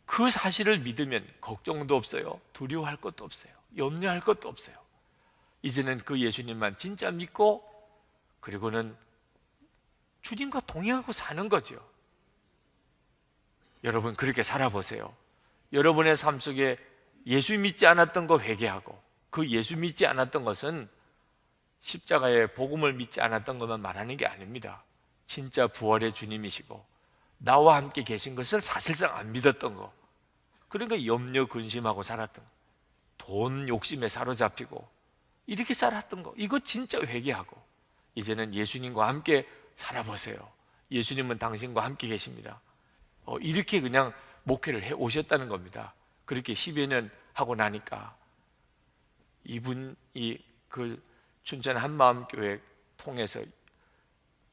그 사실을 믿으면 걱정도 없어요, 두려워할 것도 없어요, 염려할 것도 없어요. 이제는 그 예수님만 진짜 믿고 그리고는 주님과 동행하고 사는 거죠. 여러분 그렇게 살아보세요. 여러분의 삶 속에 예수 믿지 않았던 거 회개하고, 그 예수 믿지 않았던 것은 십자가의 복음을 믿지 않았던 것만 말하는 게 아닙니다. 진짜 부활의 주님이시고 나와 함께 계신 것을 사실상 안 믿었던 거, 그러니까 염려 근심하고 살았던 거, 돈 욕심에 사로잡히고 이렇게 살았던 거, 이거 진짜 회개하고 이제는 예수님과 함께 살아보세요. 예수님은 당신과 함께 계십니다. 이렇게 그냥 목회를 해 오셨다는 겁니다. 그렇게 10여 년 하고 나니까 이분이 그 춘천 한마음교회 통해서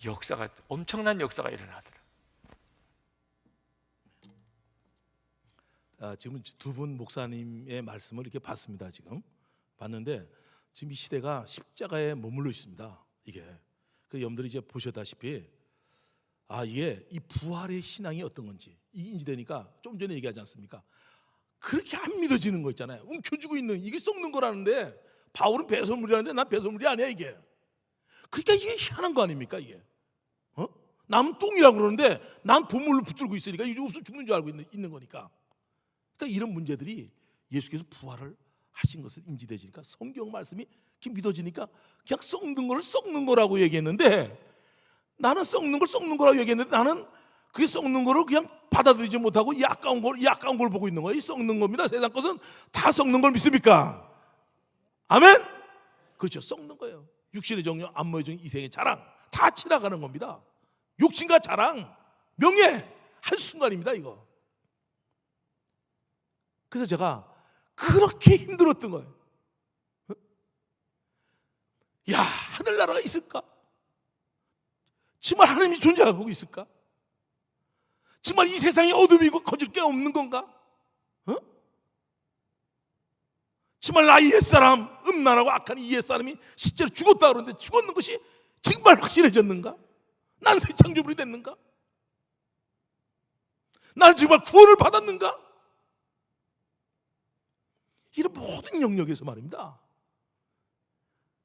역사가, 엄청난 역사가 일어나더라. 지금 두 분 목사님의 말씀을 이렇게 봤습니다. 지금 봤는데 지금 이 시대가 십자가에 머물러 있습니다. 이게 그 여러분들이 이제 보셨다시피 이게 이 부활의 신앙이 어떤 건지 이게 인지되니까 좀 전에 얘기하지 않습니까? 그렇게 안 믿어지는 거 있잖아요. 움켜쥐고 있는, 이게 썩는 거라는데 바울은 배설물이라는데 난 배설물이 아니야 이게. 그러니까 이게 희한한 거 아닙니까 이게? 남은 똥이라고 그러는데 난 보물로 붙들고 있으니까 이제 없어 죽는 줄 알고 있는 거니까. 그러니까 이런 문제들이 예수께서 부활을 하신 것을 인지되지니까 성경 말씀이 이렇게 믿어지니까 그냥 썩는 거를 썩는 거라고 얘기했는데, 나는 썩는 걸 썩는 거라고 얘기했는데 나는 그게 썩는 거를 그냥 받아들이지 못하고 이 아까운 걸 보고 있는 거예요. 이 썩는 겁니다. 세상 것은 다 썩는 걸 믿습니까? 아멘? 그렇죠. 썩는 거예요. 육신의 정욕, 안모의 정욕, 이생의 자랑 다 지나가는 겁니다. 욕심과 자랑, 명예 한순간입니다 이거. 그래서 제가 그렇게 힘들었던 거예요. 야, 하늘나라가 있을까? 정말 하나님이 존재하고 있을까? 정말 이 세상에 어둠이고 거질 게 없는 건가? 정말 나의 옛사람, 음란하고 악한 이 옛사람이 실제로 죽었다 그러는데 죽었는 것이 정말 확실해졌는가? 난 새 창조물이 됐는가? 나는 정말 구원을 받았는가? 이런 모든 영역에서 말입니다.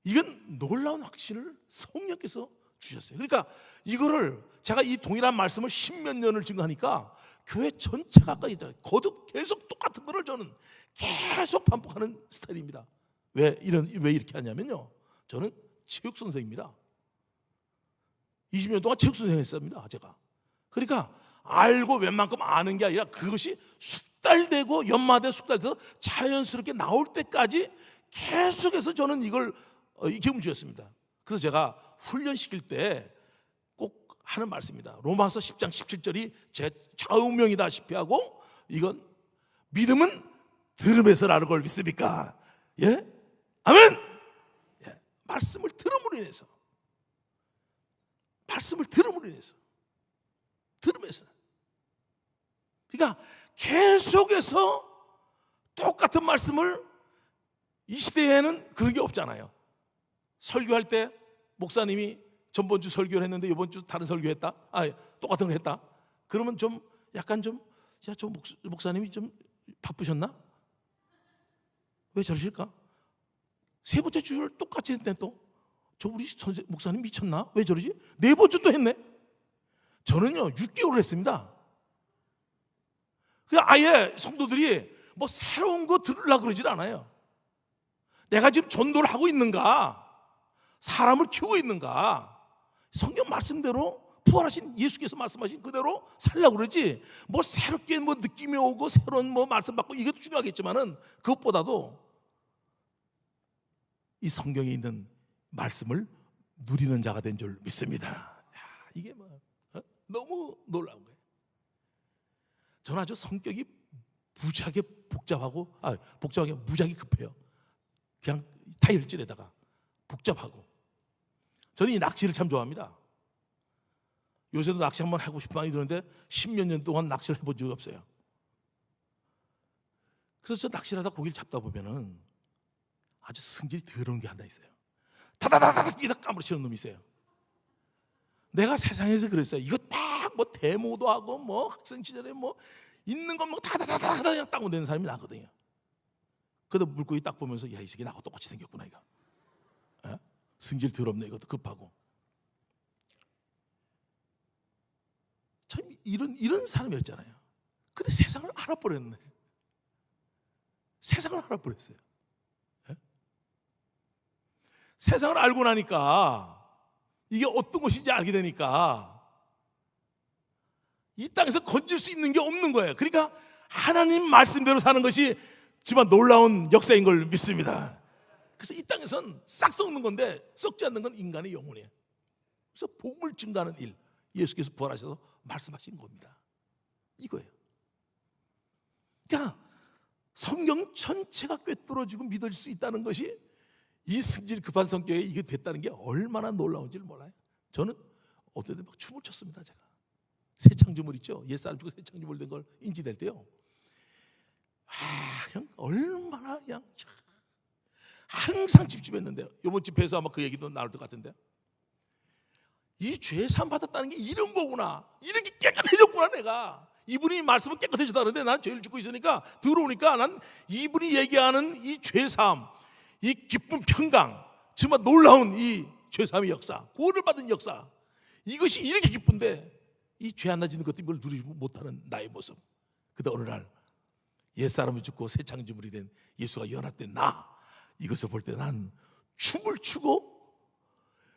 이건 놀라운 확신을 성령께서 주셨어요. 그러니까 이거를 제가 이 동일한 말씀을 10몇 년을 증거하니까 교회 전체가 거듭 계속 똑같은 거를 저는 계속 반복하는 스타일입니다. 왜 이렇게 하냐면요, 저는 체육 선생입니다. 20년 동안 체육 선생 했습니다 제가. 그러니까 알고 웬만큼 아는 게 아니라 그것이 숙달되고 연마돼 숙달돼서 자연스럽게 나올 때까지 계속해서 저는 이걸 기름 주었습니다. 그래서 제가 훈련시킬 때 꼭 하는 말씀입니다. 로마서 10장 17절이 제 좌우명이다시피 하고, 이건 믿음은 들음에서 나는 걸 믿습니까? 예? 아멘! 예. 말씀을 들음으로 인해서, 말씀을 들음으로 인해서, 들음에서. 그러니까 계속해서 똑같은 말씀을, 이 시대에는 그런 게 없잖아요. 설교할 때 목사님이 전번 주 설교를 했는데 이번 주 다른 설교했다. 똑같은 거 했다. 그러면 좀 약간 좀, 야, 저 목사님이 좀 바쁘셨나? 왜 저러실까? 세 번째 주를 똑같이 했네. 또 저 우리 목사님 미쳤나? 왜 저러지? 네 번째 또 했네. 저는요 6개월을 했습니다. 그냥 아예 성도들이 뭐 새로운 거 들으려고 그러질 않아요. 내가 지금 전도를 하고 있는가, 사람을 키우고 있는가, 성경 말씀대로 부활하신 예수께서 말씀하신 그대로 살려고 그러지, 뭐 새롭게 뭐 느낌이 오고 새로운 뭐 말씀 받고 이것도 중요하겠지만은 그것보다도 이 성경에 있는 말씀을 누리는 자가 된 줄 믿습니다. 야, 이게 뭐 너무 놀라운 거예요. 저는 아주 성격이 무지하게 복잡하고 복잡하게 무지하게 급해요. 그냥 다혈질에다가 복잡하고. 저는 이 낚시를 참 좋아합니다. 요새도 낚시 한번 하고 싶은 마음이 드는데 10몇 년 동안 낚시를 해본 적이 없어요. 그래서 저 낚시를 하다 고기를 잡다 보면은 아주 성질이 더러운 게 하나 있어요. 다다다다 이렇게 까무러치는 놈이 있어요. 내가 세상에서 그랬어요. 이거 막 뭐 데모도 하고 뭐 학생 시절에 뭐 있는 건 뭐 다다다다 그냥 따고 내는 사람이 나거든요. 그래도 물고기 딱 보면서 야, 이 새끼 나하고 똑같이 생겼구나 이거. 에? 성질 더럽네 이것도 급하고. 참 이런 사람이었잖아요. 근데 세상을 알아버렸네. 세상을 알아버렸어요. 에? 세상을 알고 나니까 이게 어떤 것인지 알게 되니까 이 땅에서 건질 수 있는 게 없는 거예요. 그러니까 하나님 말씀대로 사는 것이 정말 놀라운 역사인 걸 믿습니다. 그래서 이 땅에선 싹 썩는 건데 썩지 않는 건 인간의 영혼이에요. 그래서 복을 증가하는 일, 예수께서 부활하셔서 말씀하신 겁니다. 이거예요. 그러니까 성경 전체가 꿰뚫어지고 믿어질 수 있다는 것이, 이 승질 급한 성격에 이게 됐다는 게 얼마나 놀라운지를 몰라요. 저는 어떨 때 막 춤을 췄습니다. 제가 새 창조물 있죠. 옛사람 죽고 새 창조물 된 걸 인지될 때요, 그냥 얼마나 그냥 항상 찝찝했는데요. 이번 집회에서 아마 그 얘기도 나올 것 같은데, 이 죄 사함 받았다는 게 이런 거구나, 이렇게 깨끗해졌구나. 내가 이분이 말씀은 깨끗해졌다는데 난 죄를 짓고 있으니까 들어오니까 난 이분이 얘기하는 이 죄 사함, 이 기쁜 평강, 정말 놀라운 이 죄 사함의 역사, 구원을 받은 역사, 이것이 이렇게 기쁜데 이 죄 하나 짓는 것도 이걸 누리지 못하는 나의 모습. 그때 어느 날 옛사람이 죽고 새 창조물이 된 예수가 연합된 나, 이것을 볼 때 난 춤을 추고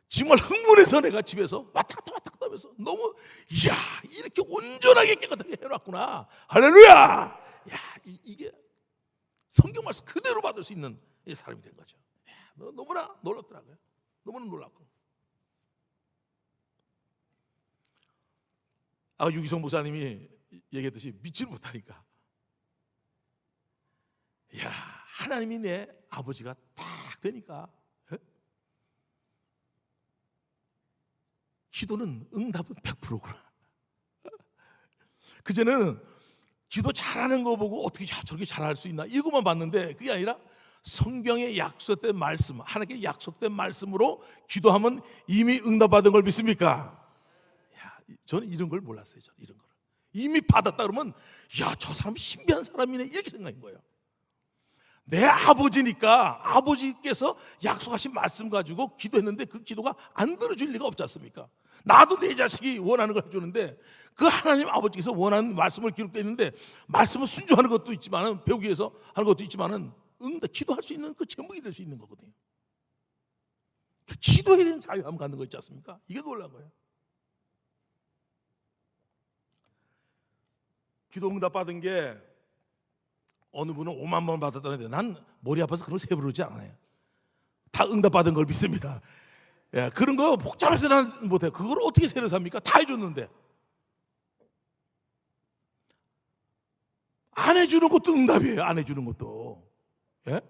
정말 흥분해서 내가 집에서 왔다 갔다 하면서 너무 이야 이렇게 온전하게 깨끗하게 해놨구나. 할렐루야. 야 이게 성경 말씀 그대로 받을 수 있는 사람이 된 거죠. 너무나 놀랍더라고요. 너무나 놀랍고. 유기성 목사님이 얘기했듯이 믿지를 못하니까 야 하나님이 내 아버지가 딱 되니까 기도는 응답은 100%구나. 그전에는 기도 잘하는 거 보고 어떻게 저렇게 잘할 수 있나 이거만 봤는데 그게 아니라 성경에 약속된 말씀, 하나님께 약속된 말씀으로 기도하면 이미 응답받은 걸 믿습니까? 야, 저는 이런 걸 몰랐어요. 저는 이런 걸 이미 받았다 그러면 야, 저 사람 신비한 사람이네 이렇게 생각인 거예요. 내 아버지니까 아버지께서 약속하신 말씀 가지고 기도했는데 그 기도가 안 들어줄 리가 없지 않습니까? 나도 내 자식이 원하는 걸 해주는데 그 하나님 아버지께서 원하는 말씀을 기록되어 있는데 말씀을 순종하는 것도 있지만은 배우기 위해서 하는 것도 있지만은 기도할 수 있는 그 제목이 될 수 있는 거거든요. 기도에 대한 자유함을 갖는 거 있지 않습니까? 이게 놀라운 거예요. 기도 응답 받은 게 어느 분은 5만 번 받았다는데 난 머리 아파서 그런 거 세부르지 않아요. 다 응답 받은 걸 믿습니다. 예, 그런 거 복잡해서 난 못해요. 그걸 어떻게 세를 삽니까? 다 해줬는데 안 해주는 것도 응답이에요. 안 해주는 것도. 예?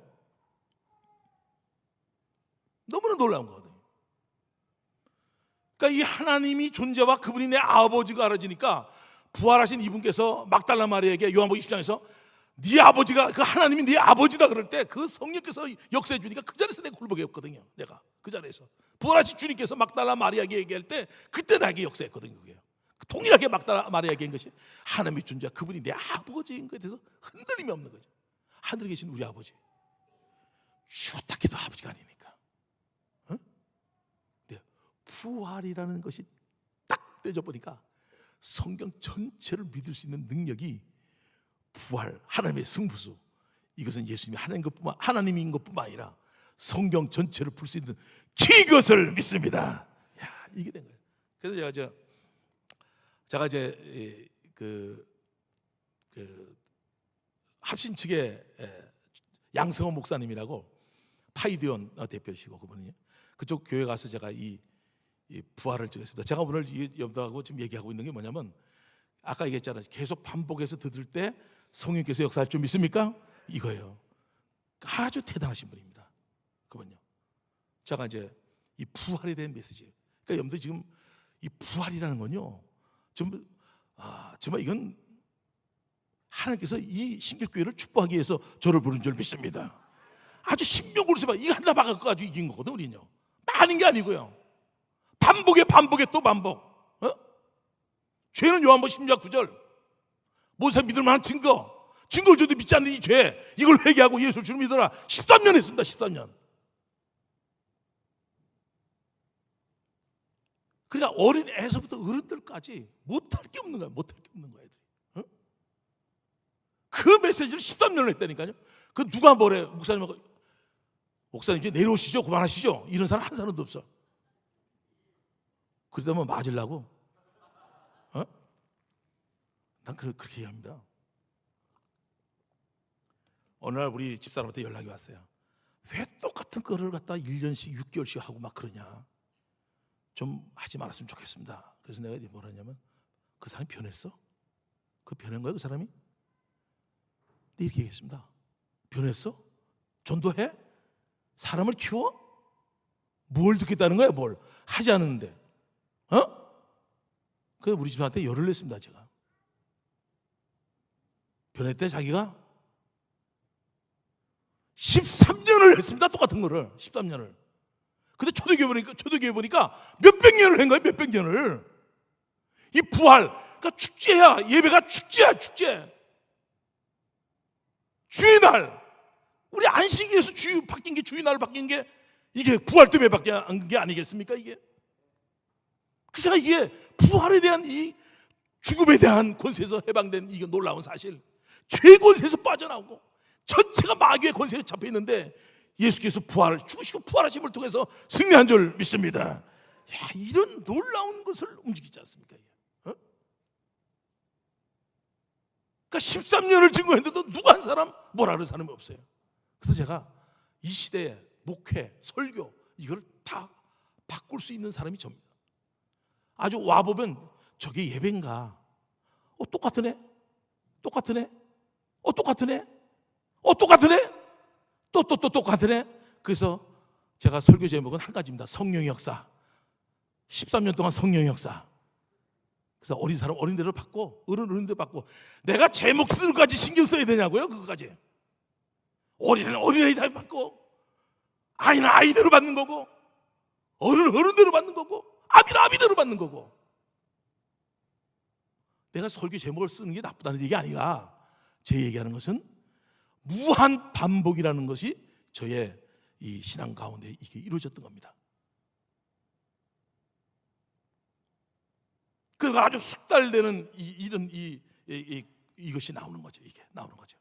너무나 놀라운 거거든요. 그러니까 이 하나님이 존재와 그분이 내 아버지가 알아지니까 부활하신 이분께서 막달라 마리아에게 요한복음 20장에서 네 아버지가 그 하나님이 네 아버지다 그럴 때 그 성령께서 역사해 주니까 그 자리에서 내가 굴복했거든요. 내가 그 자리에서 부활하신 주님께서 막달라 마리아에게 얘기할 때 그때 나에게 역사했거든요. 그게 동일하게 막달라 마리아에게 한 것이 하나님의 존재 그분이 내 아버지인 것에 대해서 흔들림이 없는 거죠. 하늘에 계신 우리 아버지 죽었다 깨도 아버지가 아니니까. 어? 네, 부활이라는 것이 딱 떼져보니까 성경 전체를 믿을 수 있는 능력이 부활, 하나님의 승부수 이것은 예수님이 하나님인 것뿐만 아니라 성경 전체를 풀 수 있는 그것을 믿습니다. 야, 이게 된 거예요. 그래서 제가 이제 그 합신 측의 양승호 목사님이라고 파이디온 대표시고 그분이 그쪽 교회 가서 제가 이 부활을 찍었습니다. 제가 오늘 염두하고 지금 얘기하고 있는 게 뭐냐면 아까 얘기했잖아요. 계속 반복해서 들을 때 성령께서 역사할 줄 믿습니까? 이거예요. 아주 대단하신 분입니다. 그분요. 제가 이제 이 부활에 대한 메시지. 그러니까 여러분들 지금 이 부활이라는 건요. 정말 이건 하나님께서 이 신길교회를 축복하기 위해서 저를 부른 줄 믿습니다. 아주 신명골수만 이거 하나 박아가지고 이긴 거거든 우리는요. 많은 게 아니고요. 반복에 또 반복. 죄는 요한복음 10장 9절. 모세 믿을 만한 증거를 줘도 믿지 않는 이 죄 이걸 회개하고 예수를 주를 믿어라. 13년 했습니다. 13년. 그러니까 어린 애서부터 어른들까지 못할 게 없는 거야. 못할 게 없는 거야 애들이. 그 메시지를 13년을 했다니까요. 그 누가 뭐래 목사님 이제 내려오시죠. 그만하시죠. 이런 사람 한 사람도 없어. 그러다 맞으려고? 난 그렇게 얘기합니다. 어느 날 우리 집사람한테 연락이 왔어요. 왜 똑같은 거를 갖다 1년씩 6개월씩 하고 막 그러냐. 좀 하지 말았으면 좋겠습니다. 그래서 내가 뭐라 했냐면 그 사람이 변했어? 그 변한 거야 그 사람이? 네, 이렇게 얘기했습니다. 변했어? 전도해? 사람을 키워? 뭘 듣겠다는 거야 뭘? 하지 않았는데 그래서 우리 집사한테 열을 냈습니다. 제가 변했대 자기가 13년을 했습니다. 똑같은 거를 13년을. 근데 초대교회 보니까 몇백 년을 한 거예요. 몇백 년을. 이 부활 그러니까 축제야. 예배가 축제야. 축제. 주의 날 우리 안식일에서 바뀐 게 주의 날을 바뀐 게 이게 부활 때문에 바뀐 게 아니겠습니까 이게. 그러니까 이게 부활에 대한 이 죽음에 대한 권세에서 해방된 이게 놀라운 사실. 죄의 권세에서 빠져나오고 전체가 마귀의 권세에 잡혀 있는데 예수께서 죽으시고 부활하심을 통해서 승리한 줄 믿습니다. 야, 이런 놀라운 것을 움직이지 않습니까? 어? 그러니까 13년을 증거했는데도 누가 한 사람 뭐라 그러는 사람이 없어요. 그래서 제가 이 시대에 목회, 설교 이걸 다 바꿀 수 있는 사람이 접니다. 아주 와보면 저게 예배인가? 똑같으네? 똑같으네? 똑같으네? 똑같으네? 또 똑같으네? 그래서 제가 설교 제목은 한 가지입니다. 성령의 역사. 13년 동안 성령의 역사. 그래서 어린 사람 어린대로 받고 어른대로 받고 내가 제목 쓰는 것까지 신경 써야 되냐고요? 그거까지. 어린애는 어린애 다 받고 아이는 아이대로 받는 거고 어른은 어른대로 받는 거고 아비는 아비대로 받는 거고. 내가 설교 제목을 쓰는 게 나쁘다는 얘기 아니라 제 얘기하는 것은 무한 반복이라는 것이 저의 이 신앙 가운데 이게 이루어졌던 겁니다. 그러니까 아주 숙달되는 이것이 나오는 거죠. 이게 나오는 거죠.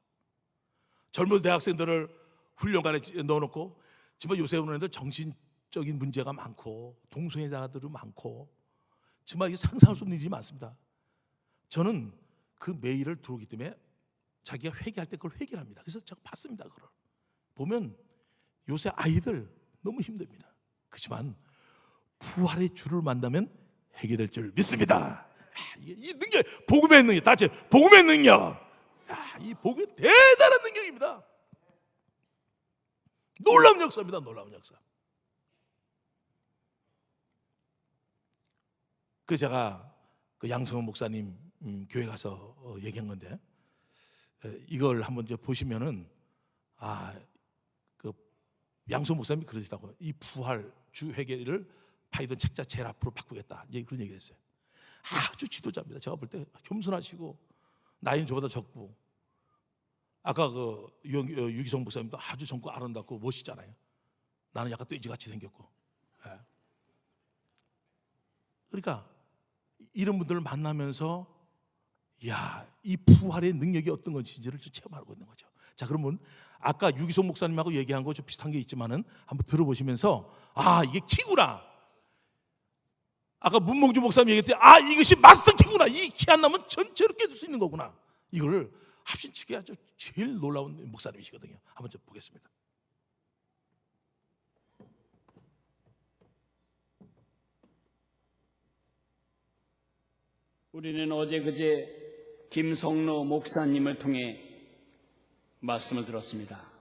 젊은 대학생들을 훈련관에 넣어놓고 정말 요새 오는 애들 정신적인 문제가 많고 동성애자들이 많고 정말 이게 상상할 수 없는 일이 많습니다. 저는 그 메일을 들어오기 때문에 자기가 회개할 때 그걸 회개를 합니다. 그래서 제가 봤습니다. 그걸 보면 요새 아이들 너무 힘듭니다. 그렇지만 부활의 주를 만나면 해결될 줄 믿습니다. 이 능력, 복음의 능력, 다시 복음의 능력. 이 복음이 대단한 능력입니다. 놀라운 역사입니다. 놀라운 역사. 그 제가 그 양성원 목사님 교회 가서 얘기한 건데 이걸 한번 이제 보시면은 그 양성원 목사님이 그러시더라고요. 이 부활 주 회개를 파이던 책자 제일 앞으로 바꾸겠다. 이제 그런 얘기를 했어요. 아주 지도자입니다. 제가 볼 때 겸손하시고 나이는 저보다 적고 아까 그 유기성 목사님도 아주 젊고 아름답고 멋있잖아요. 나는 약간 돼지같이 생겼고. 예. 그러니까 이런 분들을 만나면서 이 부활의 능력이 어떤 건지를 체험하고 있는 거죠. 자, 그러면 아까 유기성 목사님하고 얘기한 거 좀 비슷한 게 있지만은 한번 들어보시면서 이게 키구나. 아까 문몽주 목사님 얘기했더니 이것이 마스터 키구나. 이 키 안 나면 전체로 깨줄 수 있는 거구나. 이걸 합신치기 아주 제일 놀라운 목사님이시거든요. 한번 좀 보겠습니다. 우리는 어제 그제 김성로 목사님을 통해 말씀을 들었습니다.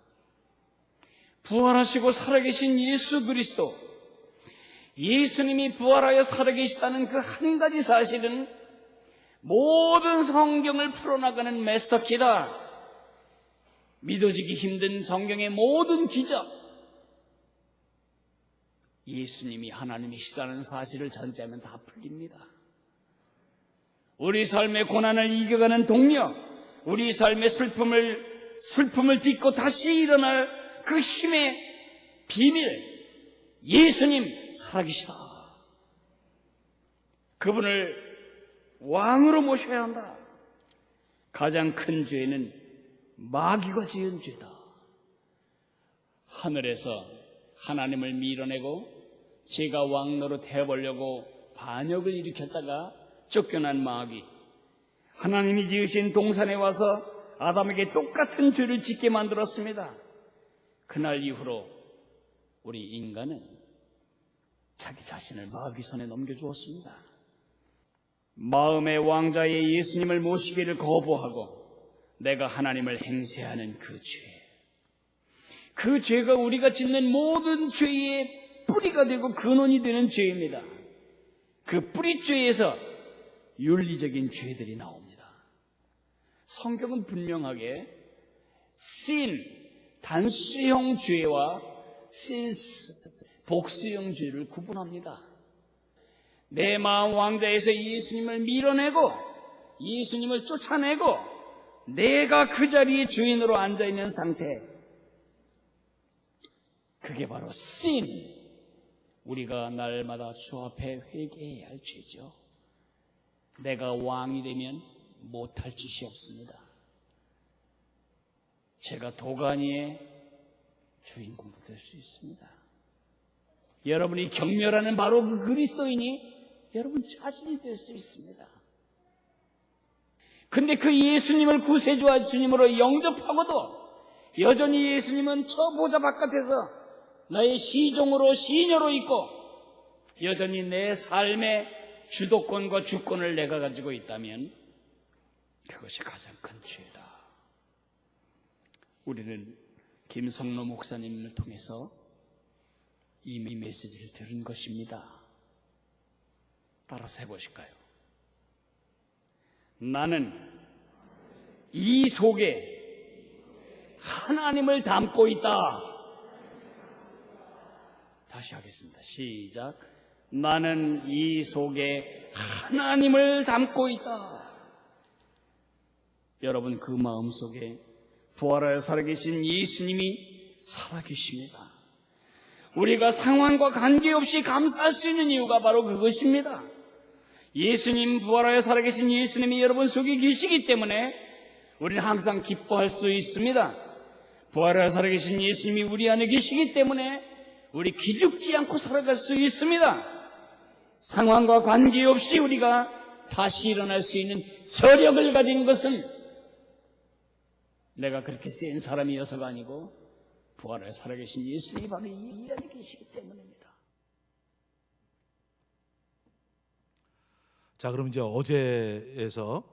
부활하시고 살아계신 예수 그리스도, 예수님이 부활하여 살아계시다는 그 한 가지 사실은 모든 성경을 풀어나가는 마스터키다. 믿어지기 힘든 성경의 모든 기적, 예수님이 하나님이시다는 사실을 전제하면 다 풀립니다. 우리 삶의 고난을 이겨가는 동력, 우리 삶의 슬픔을 딛고 다시 일어날 그 힘의 비밀, 예수님 살아계시다. 그분을 왕으로 모셔야 한다. 가장 큰 죄는 마귀가 지은 죄다. 하늘에서 하나님을 밀어내고 제가 왕 노릇 해보려고 반역을 일으켰다가 쫓겨난 마귀, 하나님이 지으신 동산에 와서 아담에게 똑같은 죄를 짓게 만들었습니다. 그날 이후로 우리 인간은 자기 자신을 마귀 손에 넘겨주었습니다. 마음의 왕자의 예수님을 모시기를 거부하고 내가 하나님을 행세하는 그 죄가 우리가 짓는 모든 죄의 뿌리가 되고 근원이 되는 죄입니다. 그 뿌리죄에서 윤리적인 죄들이 나옵니다. 성경은 분명하게 sin, 단수형 죄와 sins, 복수형 죄를 구분합니다. 내 마음 왕자에서 예수님을 밀어내고 예수님을 쫓아내고 내가 그 자리에 주인으로 앉아있는 상태, 그게 바로 sin, 우리가 날마다 주 앞에 회개해야 할 죄죠. 내가 왕이 되면 못할 짓이 없습니다. 제가 도가니의 주인공도 될 수 있습니다. 여러분이 경멸하는 바로 그 그리스도인이 여러분 자신이 될 수 있습니다. 근데 그 예수님을 구세주와 주님으로 영접하고도 여전히 예수님은 저 보좌 바깥에서 나의 시종으로 시녀로 있고 여전히 내 삶의 주도권과 주권을 내가 가지고 있다면 그것이 가장 큰 죄다. 우리는 김성로 목사님을 통해서 이 메시지를 들은 것입니다. 따라서 해보실까요? 나는 이 속에 하나님을 담고 있다. 다시 하겠습니다. 시작. 나는 이 속에 하나님을 담고 있다. 여러분, 그 마음속에 부활하여 살아계신 예수님이 살아계십니다. 우리가 상황과 관계없이 감사할 수 있는 이유가 바로 그것입니다. 예수님, 부활하여 살아계신 예수님이 여러분 속에 계시기 때문에 우리는 항상 기뻐할 수 있습니다. 부활하여 살아계신 예수님이 우리 안에 계시기 때문에 우리 기죽지 않고 살아갈 수 있습니다. 상황과 관계없이 우리가 다시 일어날 수 있는 저력을 가진 것은 내가 그렇게 센 사람이어서가 아니고 부활하여 살아계신 예수님이 바로 이 안에 계시기 때문입니다. 자, 그럼 이제 어제에서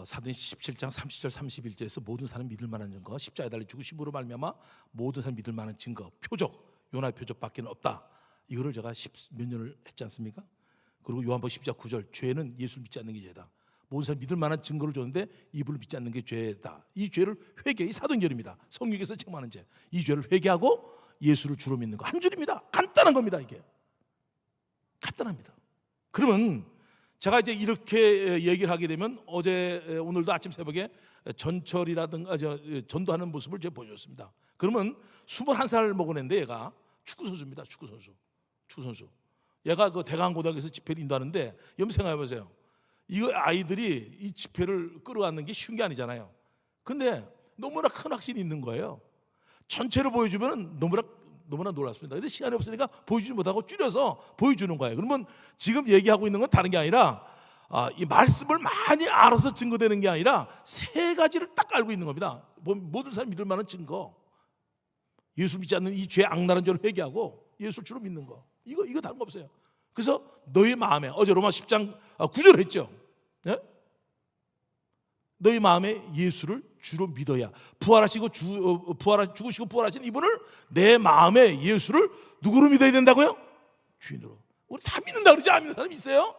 사도행 17장 30절 31절에서 모든 사람 믿을 만한 증거, 십자가에 달려 죽으심으로 말미암아 모든 사람 믿을 만한 증거, 표적, 요나의 표적밖에 없다. 이거를 제가 몇 년을 했지 않습니까? 그리고 요한복음 10장 9절, 죄는 예수를 믿지 않는 게 죄다. 모든 사람 믿을 만한 증거를 줬는데 이분을 믿지 않는 게 죄다. 이 죄를 회개, 이 사도행전입니다. 성령께서 책망하는 죄. 이 죄를 회개하고 예수를 주로 믿는 거. 한 줄입니다. 간단한 겁니다. 이게 간단합니다. 그러면 제가 이제 이렇게 얘기를 하게 되면 오늘도 아침 새벽에 전철이라든가 전도하는 모습을 제가 보여줬습니다. 그러면 21살 먹은 애인데 얘가 축구 선수입니다. 축구 선수. 얘가 그 대강고등학교에서 집회를 인도하는데 여러분 생각해 보세요. 이 아이들이 이 집회를 끌어가는 게 쉬운 게 아니잖아요. 근데 너무나 큰 확신이 있는 거예요. 전체를 보여주면 너무나 놀랐습니다. 근데 시간이 없으니까 보여주지 못하고 줄여서 보여주는 거예요. 그러면 지금 얘기하고 있는 건 다른 게 아니라 이 말씀을 많이 알아서 증거되는 게 아니라 세 가지를 딱 알고 있는 겁니다. 모든 사람이 믿을 만한 증거, 예수 믿지 않는 이 죄 악랄한 죄를 회개하고 예수를 주로 믿는 거. 이거 다른 거 없어요. 그래서 너희 마음에, 어제 로마 10장 9절 했죠. 네? 너희 마음에 예수를 주로 믿어야 부활하시고 죽으시고 부활하신 이분을 내 마음에 예수를 누구로 믿어야 된다고요? 주인으로. 우리 다 믿는다 그러지? 안 믿는 사람 있어요?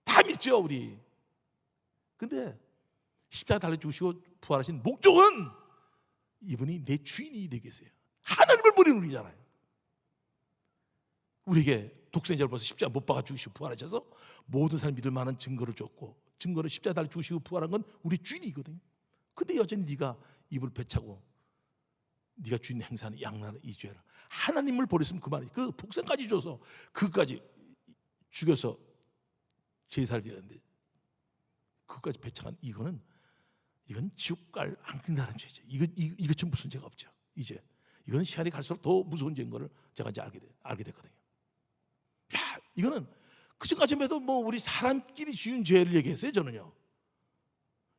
다 믿죠 우리. 근데 십자가 달려 죽으시고 부활하신 목적은 이분이 내 주인이 되게 계세요. 하나님을 버리는 우리잖아요. 우리에게 독생자를 벌써 십자가 못 박아 죽으시고 부활하셔서 모든 사람 믿을 만한 증거를 줬고, 증거를 십자가 달려 죽으시고 부활한 건 우리 주인이거든요. 근데 여전히 네가 입을 배차고 네가 주인 행사하는 양나는 이 죄를, 하나님을 버렸으면 그만이지. 그 독생까지 줘서 그까지 죽여서 제사를 드렸는데 그까지 배차한 이건 지옥 갈 안 끝나는 죄죠. 이것처럼 무슨 죄가 없죠. 이제 이건 시간이 갈수록 더 무서운 죄인 거를 제가 이제 알게 됐거든요. 야, 이거는 그전까지만 해도 뭐 우리 사람끼리 지은 죄를 얘기했어요. 저는요,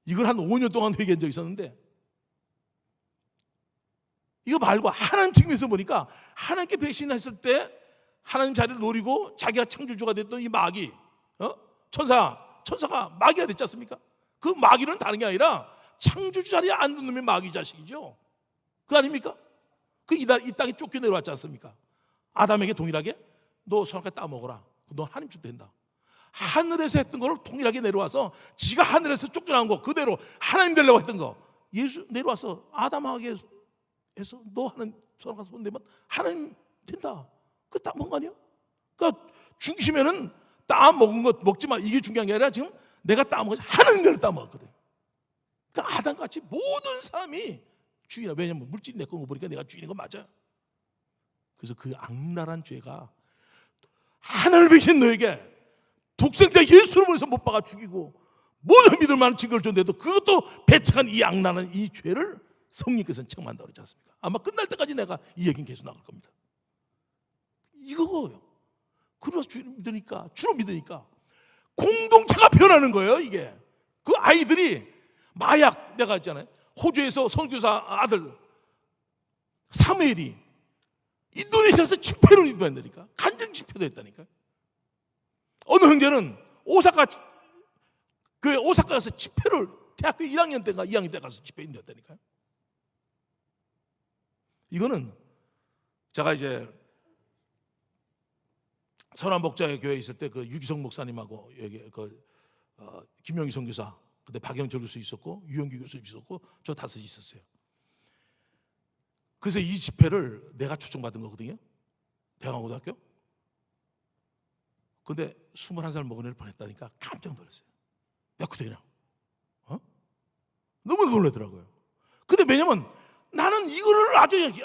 이걸 한 5년 동안 회개한 적이 있었는데, 이거 말고 하나님 측면에서 보니까 하나님께 배신했을 때 하나님 자리를 노리고 자기가 창조주가 됐던 이 마귀, 천사가 마귀가 됐지 않습니까? 그 마귀는 다른 게 아니라 창조주 자리에 앉는 놈이 마귀 자식이죠. 그거 아닙니까? 이 땅에 쫓겨 내려왔지 않습니까? 아담에게 동일하게 너 손가락 따먹어라. 너 하나님 줄 된다. 하늘에서 했던 거를 동일하게 내려와서 지가 하늘에서 쫓겨나온 거 그대로 하나님 되려고 했던 거 예수 내려와서 아담에게 해서 너 하나님 손가락 손 대면 하나님 된다. 그거 따먹은 거 아니야? 그러니까 중심에는 따먹은 것 먹지만 이게 중요한 게 아니라 지금 내가 따먹어서 하나님들을 따먹었거든. 그러니까 아담같이 모든 사람이 주인이야. 왜냐면 물질이 내 건 거 보니까 내가 주인인 거 맞아요. 그래서 그 악랄한 죄가 하나님을 배신 너에게 독생자 예수를 보내서 못 박아 죽이고 모든 믿을 만한 증거를 줬는데도 그것도 배척한 이 악랄한 이 죄를 성령께서는 책망한다고 그러지 않습니까? 아마 끝날 때까지 내가 이 얘기는 계속 나갈 겁니다. 이거예요. 그래서 주로 믿으니까 공동체가 변하는 거예요. 이게 그 아이들이 마약, 내가 했잖아요. 호주에서 선교사 아들 사무엘이 인도네시아에서 집회를 인도한다니까. 간증 집회도 했다니까. 어느 형제는 교회 오사카에서 집회를 대학교 1학년 때인가 2학년 때 가서 집회 인도했다니까요. 이거는 제가 이제 선한 목자의 교회에 있을 때 그 유기성 목사님하고 여기 김영희 선교사, 그때 박영철 교수 있었고 유영규 교수 있었고 저 다섯 있었어요. 그래서 이 집회를 내가 초청받은 거거든요. 대강고등학교. 근데 21살 먹은 애를 보냈다니까 깜짝 놀랐어요. 야, 그때 그냥 너무 놀라더라고요. 근데 왜냐면 나는 이거를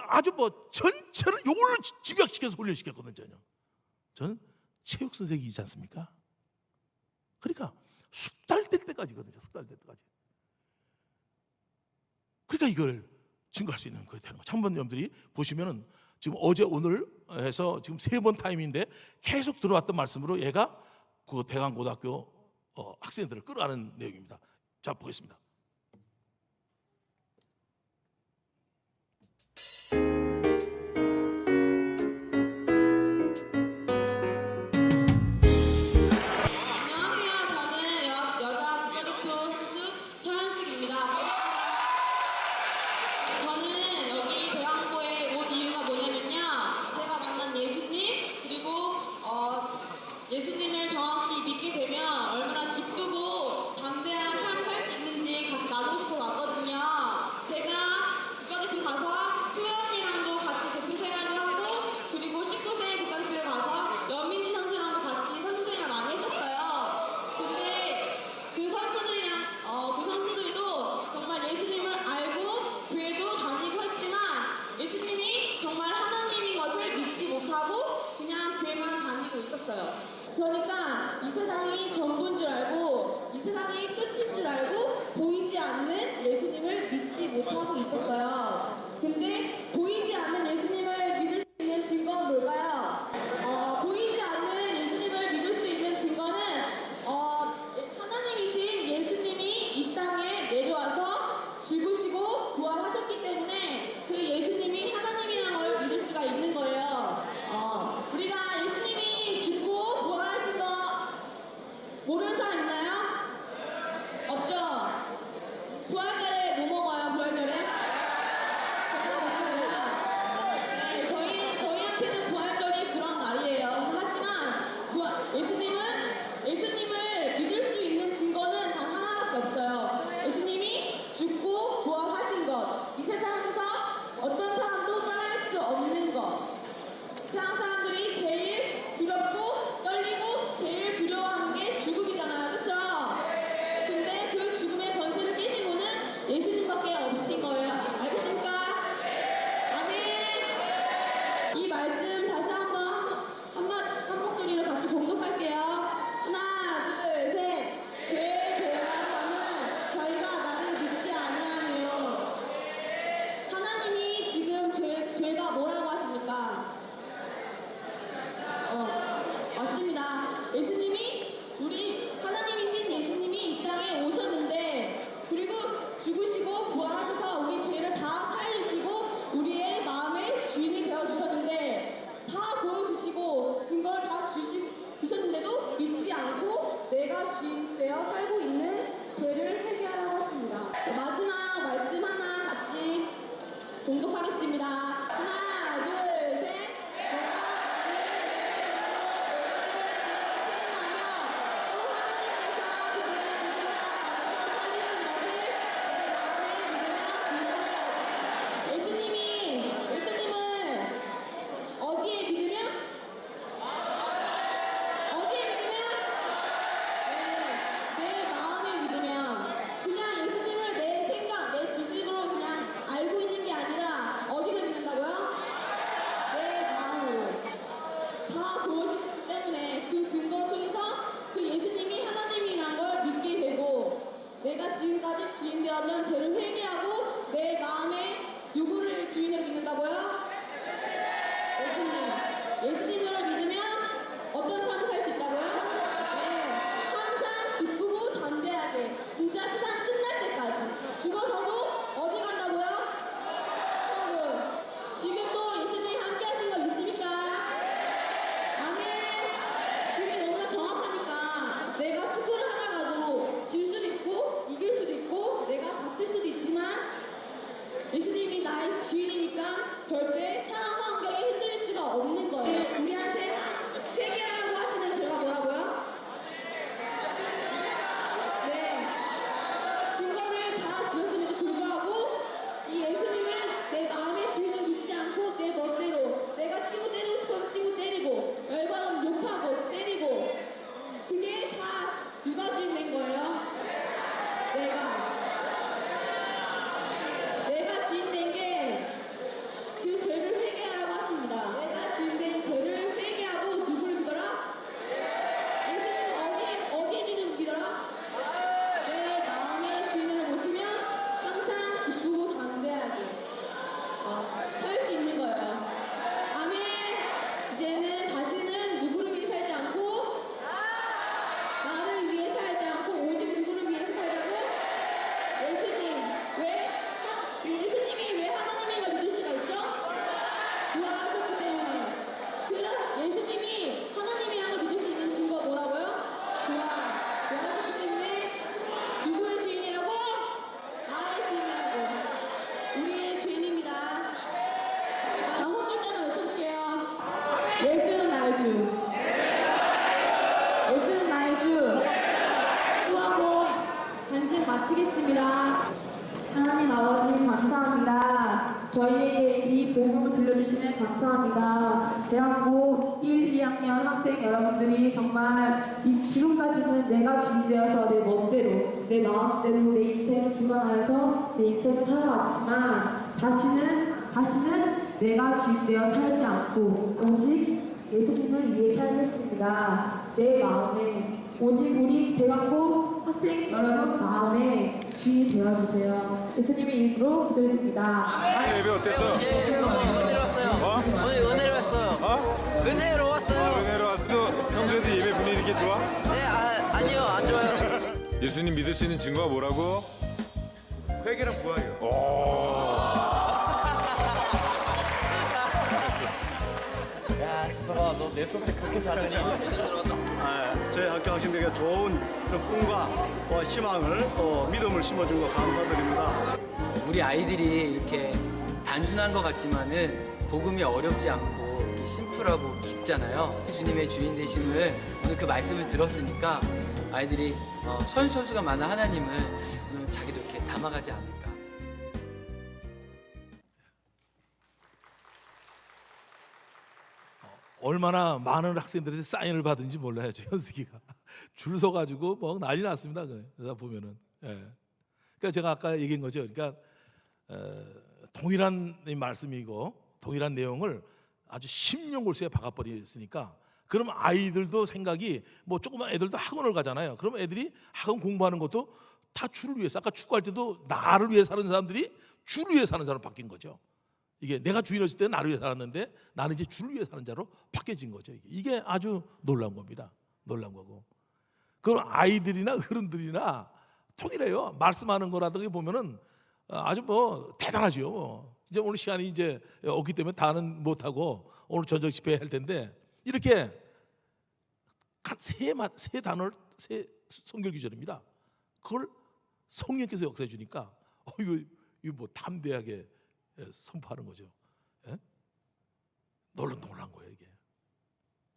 아주 뭐 전체를 이걸로 집약시켜서 훈련시켰거든요. 저는 체육 선생이지 않습니까? 그러니까 숙달 될 때까지거든요. 숙달 될 때까지. 그러니까 이걸 증거할 수 있는 거예요. 한번 여러분들이 보시면은 지금 어제 오늘 해서 지금 3번 타임인데 계속 들어왔던 말씀으로 얘가 그 대강고등학교 학생들을 끌어가는 내용입니다. 자, 보겠습니다. 안녕하세요. 저는 여자 국가대표 선수 서현숙입니다. 저는 여기 대왕고에 온 이유가 뭐냐면요. 제가 만난 예수님, 그리고 예수님을 정확히 믿게 되면 얼마나 기쁘고 담대한 삶을 살 수 있는지 같이 나누고 싶어 왔거든요. 제가 국가대표 가서 수현이랑도 같이 대표 생활을 하고, 그리고 19세 국가대표에 가서 연민지 선수랑도 같이 선수 생활을 많이 했었어요. 근데 그 선수들이랑 그 선수들도 정말 예수님을 알고 교회도 다니고 했지만 예수님이 정말 하나님인 것을 믿지 못하고 그냥 교회만 다니고 있었어요. 그러니까 이 세상이 전부인 줄 알고 이 세상이 끝인 줄 알고 보이지 않는 예수님을 믿지 못하고 있었어요. 근데 보이지 않는 예수님을 믿을 수 있는 증거는 뭘까요? 보이지 않는 예수님을 믿을 수 있는 증거는 하나님이신 예수님이 이 땅에 내려와서 죽으시고 부활하셨기 때문에 그 예수님이 하나님이라는 걸 믿을 수가 있는 거예요. 우리가 예수님이 죽고 부활하신 거 모르는 사람 있나요? 없죠? 부활절에 뭐 먹어요? 부활절에? 제가 먹습니다. 네, 저희한테는 부활절이 그런 날이에요. 하지만 예수님을 믿을 수 있는 증거는 단 하나밖에 없어요. 예수님이 죽고 부활하신 것. 이 세상에서 어떤 사람도 따라할 수 없는 것. 세상 사람들이 제일 두렵고 떨리고 제일 두려워하는 게 죽음이잖아요. 그쵸? 근데 그 죽음의 권세를 깨신 분은 예수님밖에 없으신 거예요. 알겠습니까? 아멘. 이 말씀 다시 한 목소리로 같이 봉독할게요. 하나, 둘, 셋. 죄의 배반함은 저희가 나를 믿지 아니하며. 하나님이 지금 죄가 뭐라고 하십니까? 맞습니다. 예수님이 하나님이신 예수님이 이 땅에 오셨는데, 그리고 죽으시고 부활하셔서 우리 죄를 다 살리시고 우리의 마음의 주인이 되어 주셨는데, 다 보여주시고 증거를 다 주셨는데도 믿지 않고 내가 주인 되어 살고 있는 죄를 회개하라고 했습니다. 마지막 말씀 하나 같이 봉독하겠습니다. 하나, 둘, 셋. 예수님을 어디에 믿으면? 내 마음에 믿으면. 그냥 예수님을 내 생각, 내 지식으로 그냥 알고 있는 게 아니라 어디를 믿는다고요? 내 마음으로. 다 보여주셨기 때문에 그 증거를 통해서 그 예수님이 하나님이란 걸 믿게 되고, 내가 지금까지 주인 되었던 죄를 회개하고 내 마음에 누구를 주인으로 믿는다고요? 예수님으로 증거를 다 지었음에도 불구하고 이 예수님을 내 마음의 주인을 믿지 않고 내 멋대로 내가 친구 때리고 싶으면 친구 때리고 열받으면 욕하고 때리고 그게 다 누가 주인 된 거예요? 내가 주인 된 게 그 죄를 회개하라고 하십니다. 내가 주인 된 죄를 회개하고 누구를 믿어라? 예수님 어디에 주인을 믿어라? 내 마음의 주인을 모시면 항상 기쁘고 담대하게 살 수 있는 거예요. 아멘. 이제는 다시는 누구를 위해 살지 않고 나를 위해 살지 않고 오직 누구를 위해서 살자고? 예수님이 왜 하나님인 걸 믿을 수가 있죠? 구하셨기 때문에. 그 예수님이 하나님이라는 걸 믿을 수 있는 증거 뭐라고요? 구하셨기 때문에 누구의 주인이라고? 나의 주인이라고. 우리의 주인입니다. 다섯 글자만 외쳐볼게요. 예수는 나의 주. 예수는 나의 주. 수하고 간증 마치겠습니다. 하나님 아버지 감사합니다. 저희에게 이 복음을 들려주시면 감사합니다. 대학고 1, 2학년 학생 여러분들이 정말 지금까지는 내가 주인 되어서 내 멋대로 내 마음대로 내 인생을 주관하여서 내 인생을 살아왔지만 다시는 내가 주인 되어 살지 않고 오직 예수님을 위해 살겠습니다. 내 마음에 오직 우리 대학고 학생 여러분 마음에 주인이 되어주세요. 예수님의 이름으로 기도드립니다. 예배 어땠어요? 너무 은혜로웠어요. 오늘 은혜로웠어요. 은혜로웠어요. 은혜로 왔어. 평소에도 예배 분위기 이렇게 좋아? 네, 아니요, 안 좋아요. 예수님 믿을 수 있는 증거가 뭐라고? 회개랑 구하기요. 야, 지성아, 너 내 수업 때 그렇게 잘하니? 저희 학교 학생들에게 좋은 그런 꿈과 희망을 또 믿음을 심어준 거 감사드립니다. 우리 아이들이 이렇게 단순한 것 같지만은 복음이 어렵지 않고 이렇게 심플하고 깊잖아요. 주님의 주인 되심을 오늘 그 말씀을 들었으니까 아이들이 선수가 많은 하나님을 오늘 자기도 이렇게 담아가지 않을까. 얼마나 많은 학생들이 사인을 받은지 몰라야죠. 현숙이가 줄 서가지고 뭐 난리 났습니다. 그러다 보면은. 예. 그러니까 제가 아까 얘기한 거죠. 그러니까 동일한 말씀이고 동일한 내용을 아주 10년 골수에 박아버렸으니까 그러면 아이들도 생각이 뭐 조그만 애들도 학원을 가잖아요. 그러면 애들이 학원 공부하는 것도 다 주를 위해서 아까 축구할 때도 나를 위해 사는 사람들이 주를 위해 사는 사람으로 바뀐 거죠. 이게 내가 주인이었을 때는 나를 위해 살았는데 나는 이제 주를 위해 사는 자로 바뀌어진 거죠. 이게 아주 놀라운 겁니다. 놀라운 거고. 그럼 아이들이나 어른들이나 통일해요. 말씀하는 거라든가 보면은 아주 뭐 대단하죠. 이제 오늘 시간이 이제 없기 때문에 다는 못하고 오늘 전적 집회 할 텐데 이렇게 세 단어를 세 성결 규절입니다. 그걸 성령께서 역사해 주니까 이거 뭐 담대하게 선포하는 거죠. 예? 놀란 거예요 이게.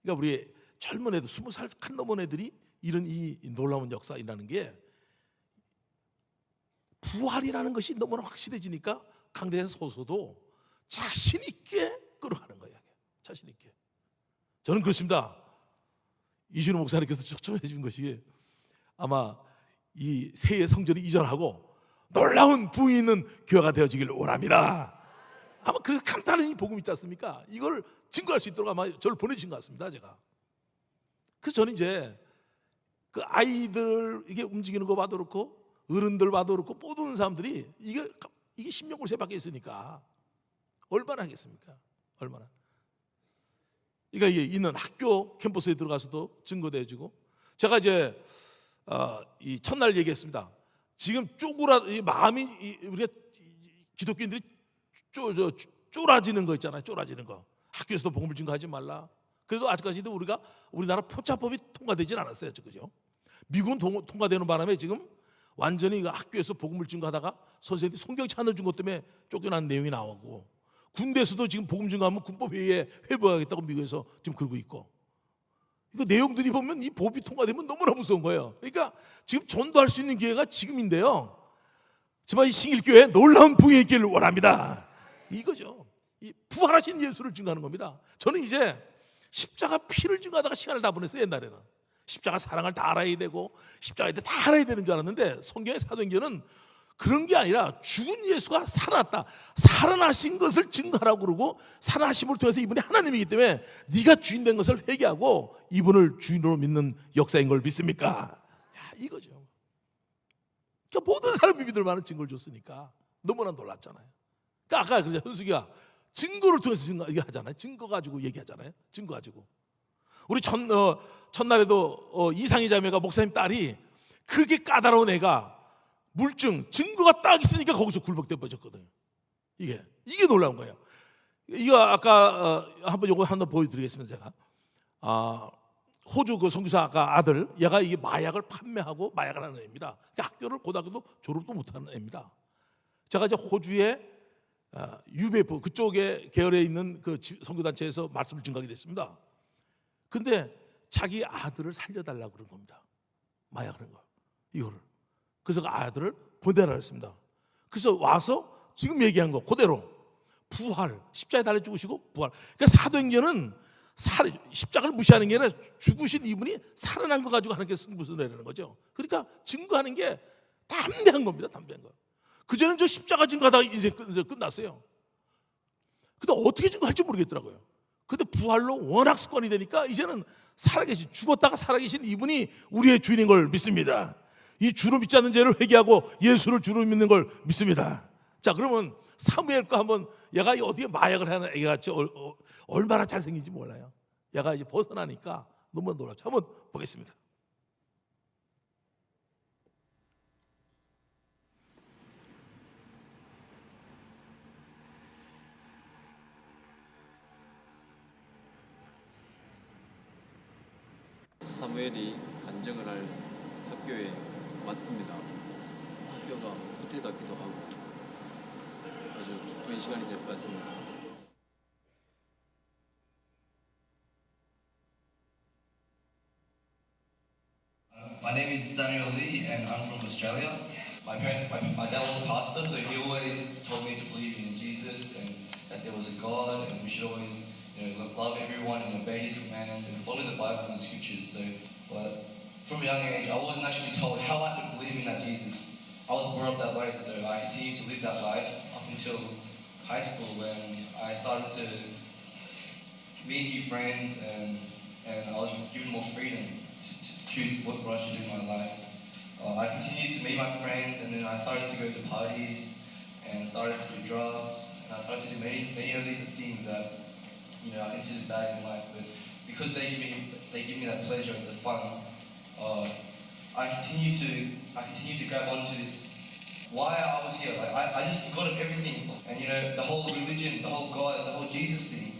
그러니까 우리 젊은 애들 20살 칸 넘은 애들이 이런 이 놀라운 역사라는 게 부활이라는 것이 너무나 확실해지니까 강대에 서서도 자신 있게 끌어가는 거예요. 자신 있게. 저는 그렇습니다. 이준호 목사님께서 초청해 주신 것이 아마 이 새해 성전이 이전하고 놀라운 부흥이 있는 교회가 되어지길 원합니다. 아마 그래서 간단한 이 복음 있지 않습니까? 이걸 증거할 수 있도록 아마 저를 보내주신 것 같습니다. 제가. 그래서 저는 이제 그 아이들 이게 움직이는 거 봐도 그렇고 어른들 봐도 그렇고 모든 사람들이 이게 10년 골세 밖에 있으니까 얼마나 하겠습니까? 얼마나. 그러니까 이게 있는 학교 캠퍼스에 들어가서도 증거도 해주고 제가 이제 이 첫날 얘기했습니다. 지금 이 마음이 우리가 기독교인들이 쫄아지는 거 있잖아요. 쫄아지는 거. 학교에서도 복음을 증거하지 말라. 그래도 아직까지도 우리나라 포차법이 통과되진 않았어요. 그죠? 미국은 통과되는 바람에 지금 완전히 학교에서 복음을 증거하다가 선생님이 성경 찾아준 것 때문에 쫓겨난 내용이 나오고 군대에서도 지금 복음 증거하면 군법회의에 회부하겠다고 미국에서 지금 그러고 있고 이거 내용들이 보면 이 법이 통과되면 너무나 무서운 거예요. 그러니까 지금 전도할 수 있는 기회가 지금인데요. 정말 이 신길교회 놀라운 부흥이 있기를 원합니다. 이거죠. 이 부활하신 예수를 증거하는 겁니다. 저는 이제 십자가 피를 증거하다가 시간을 다 보냈어요. 옛날에는 십자가 사랑을 다 알아야 되고 십자가에 대해 다 알아야 되는 줄 알았는데, 성경의 사도행전은 그런 게 아니라 죽은 예수가 살아났다, 살아나신 것을 증거하라고 그러고, 살아나심을 통해서 이분이 하나님이기 때문에 네가 주인 된 것을 회개하고 이분을 주인으로 믿는 역사인 걸 믿습니까? 야, 이거죠. 그러니까 모든 사람이 믿을 만한 증거를 줬으니까 너무나 놀랍잖아요. 그러니까 아까 현숙이가 증거를 통해서 얘기하잖아요. 증거 가지고 얘기하잖아요. 증거 가지고. 우리 첫날에도 이상희 자매가 목사님 딸이 그렇게 까다로운 애가 물증, 증거가 딱 있으니까 거기서 굴복돼 버렸거든요. 이게 놀라운 거예요. 이거 아까 한번 요거 한번 보여드리겠습니다. 제가 호주 그 선교사 아까 아들, 얘가 이게 마약을 판매하고 마약을 하는 애입니다. 그러니까 학교를 고등학교도 졸업도 못하는 애입니다. 제가 이제 호주의 UBF 그쪽에 계열에 있는 그 선교단체에서 말씀을 증거하게 됐습니다. 근데 자기 아들을 살려달라고 그런 겁니다. 마약을 한 거, 이거를. 그래서 그 아들을 보내라 했습니다. 그래서 와서 지금 얘기한 거 그대로 부활, 십자가에 달려 죽으시고 부활. 그러니까 사도행전은 십자가를 무시하는 게 아니라 죽으신 이분이 살아난 거 가지고 하는 게 승부수 내라는 거죠. 그러니까 증거하는 게 담대한 겁니다. 담대한 거. 그전에는 저 십자가 증거하다가 인생 끝났어요. 근데 어떻게 증거할지 모르겠더라고요. 근데 부활로 워낙 습관이 되니까 이제는 죽었다가 살아계신 이분이 우리의 주인인 걸 믿습니다. 이 주로 믿지 않는 죄를 회개하고 예수를 주로 믿는 걸 믿습니다. 자, 그러면 사무엘과 한번, 얘가 어디에 마약을 하는 애가 얼마나 잘생긴지 몰라요. 얘가 이제 벗어나니까 너무 놀랍죠. 한번 보겠습니다. 사무엘이 간증을 할 학교에 왔습니다. 학교가 호텔 같기도 하고 아주 기쁜 시간이 될 것 같습니다. My name is Samuel Lee and I'm from Australia. My dad was a pastor, so he always told me to believe in Jesus and that there was a God and we should always love everyone and obey his commands and follow the Bible and the scriptures. But from a young age, I wasn't actually told how I could believe in that Jesus. I was brought up that way, so I continued to live that life up until high school when I started to meet new friends and I was given more freedom to choose what I should do in my life. I continued to meet my friends and then I started to go to parties and started to do drugs and I started to do many of these things that I consider bad in life, but because they give me that pleasure and the fun, I continue to grab onto this. Why I was here, I just forgot of everything, and the whole religion, the whole God, the whole Jesus thing.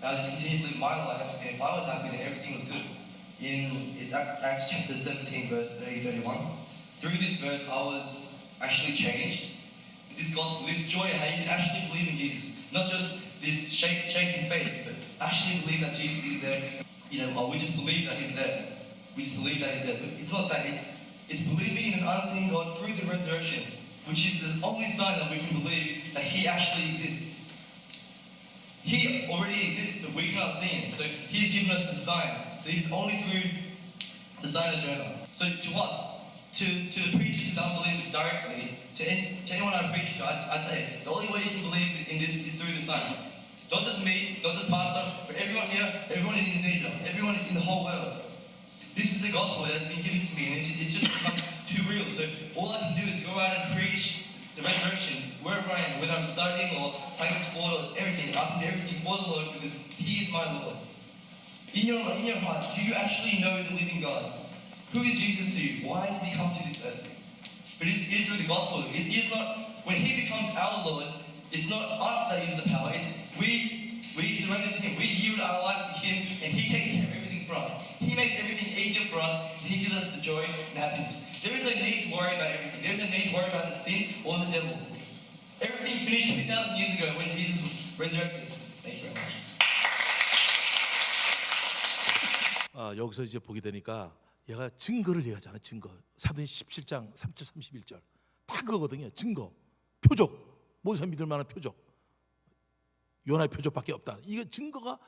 And I just continued to live my life, and if I was happy, then everything was good. It's Acts chapter 17, verse 30-31. Through this verse, I was actually changed. This gospel, this joy, how you can actually believe in Jesus, not just this shaking faith, but actually believe that Jesus is there. We just believe that he's there. We just believe that he's there. But it's not that. It's believing in an unseen God through the resurrection, which is the only sign that we can believe that he actually exists. He already exists, but we cannot see him. So he's given us the sign. So it's only through the sign of Jonah. So to us, to the preacher, to the unbeliever directly, to anyone I preach to, I say, the only way you can believe in this is through the sign. Not just me, not just pastor, but everyone here, everyone in Indonesia, everyone in the whole world. This is the gospel that's been given to me, and it's just become too real. So all I can do is go out and preach the resurrection wherever I am, whether I'm studying or playing sport or everything. I can do everything for the Lord because He is my Lord. In your heart, do you actually know the living God? Who is Jesus to you? Why did He come to this earth? But it is through the gospel. It is not when He becomes our Lord. It's not us that use the power. We surrender to Him. We yield our life to Him, and He takes care of everything for us. He makes everything easier for us, and He gives us the joy and happiness. There is no need to worry about everything. There is no need to worry about the sin or the devil. Everything finished 2,000 years ago when Jesus was resurrected. Thank you very much. 여기서 이제 보게 되니까 얘가 증거를 얘기하잖아요. 증거. 사도행 17장 3절 31절. 다 그거거든요. 증거, 표적, 모세 믿을 만한 표적, 요나의 표적밖에 없다. 이게 증거가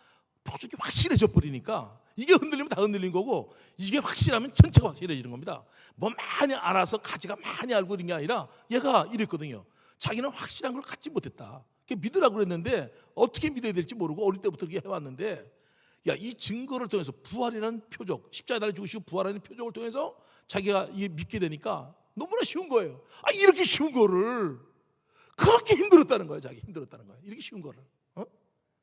표적이 확실해져 버리니까 이게 흔들리면 다 흔들린 거고, 이게 확실하면 전체가 확실해지는 겁니다. 뭐 많이 알아서 가지가 많이 알고 이런 게 아니라 얘가 이랬거든요. 자기는 확실한 걸 갖지 못했다. 믿으라고 그랬는데 어떻게 믿어야 될지 모르고 어릴 때부터 그렇게 해왔는데, 야, 이 증거를 통해서 부활이라는 표적, 십자가에 달려 죽으시고 부활하는 표적을 통해서 자기가 이게 믿게 되니까 너무나 쉬운 거예요. 아, 이렇게 쉬운 거를 그렇게 힘들었다는 거예요. 자기 힘들었다는 거예요. 이렇게 쉬운 거를.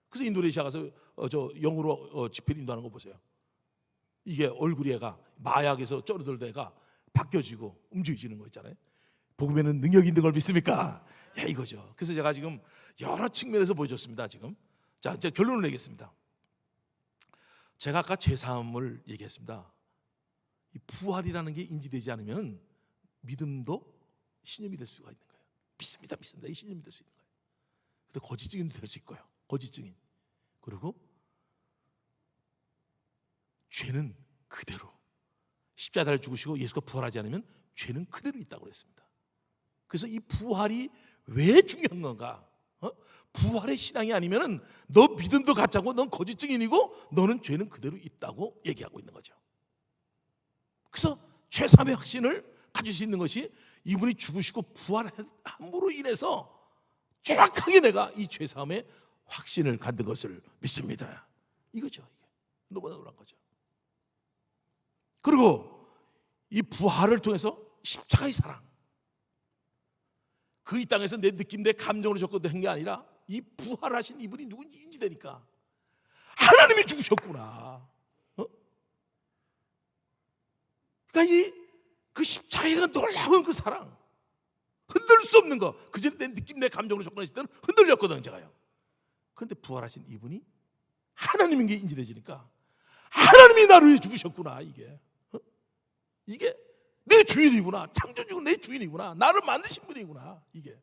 그래서 인도네시아 가서 저 영으로 집회를 인도하는 거 보세요. 이게 얼굴이 애가 마약에서 쩌르들던 애가 바뀌어지고 움직여지는 거 있잖아요. 복음에는 능력이 있는 걸 믿습니까? 야, 이거죠. 그래서 제가 지금 여러 측면에서 보여줬습니다. 지금 자, 이제 결론을 내겠습니다. 제가 아까 죄사함을 얘기했습니다. 이 부활이라는 게 인지되지 않으면 믿음도 신념이 될 수가 있는 거예요. 믿습니다. 이 신념이 될 수 있는 거예요. 근데 거짓 증인도 될 수 있고요. 거짓 증인. 그리고 죄는 그대로, 십자가를 죽으시고 예수가 부활하지 않으면 죄는 그대로 있다고 그랬습니다. 그래서 이 부활이 왜 중요한 건가? 부활의 신앙이 아니면은 너 믿음도 가짜고 넌 거짓 증인이고 너는 죄는 그대로 있다고 얘기하고 있는 거죠. 그래서 죄사함의 확신을 가질 수 있는 것이 이분이 죽으시고 부활함으로 인해서 정확하게 내가 이 죄사함의 확신을 갖는 것을 믿습니다. 이거죠. 이게 너무나 놀란 거죠. 그리고 이 부활을 통해서 십자가의 사랑, 그 이 땅에서 내 느낌, 내 감정으로 접근된 게 아니라 이 부활하신 이분이 누군지 인지되니까 하나님이 죽으셨구나. 그러니까 그 십자가가 놀라운 그 사랑, 흔들 수 없는 거. 그전에 내 느낌, 내 감정으로 접근했을 때는 흔들렸거든 제가요. 그런데 부활하신 이분이 하나님인 게 인지되지니까 하나님이 나를 위해 죽으셨구나. 이게 내 주인이구나. 창조주가 내 주인이구나. 나를 만드신 분이구나. 이게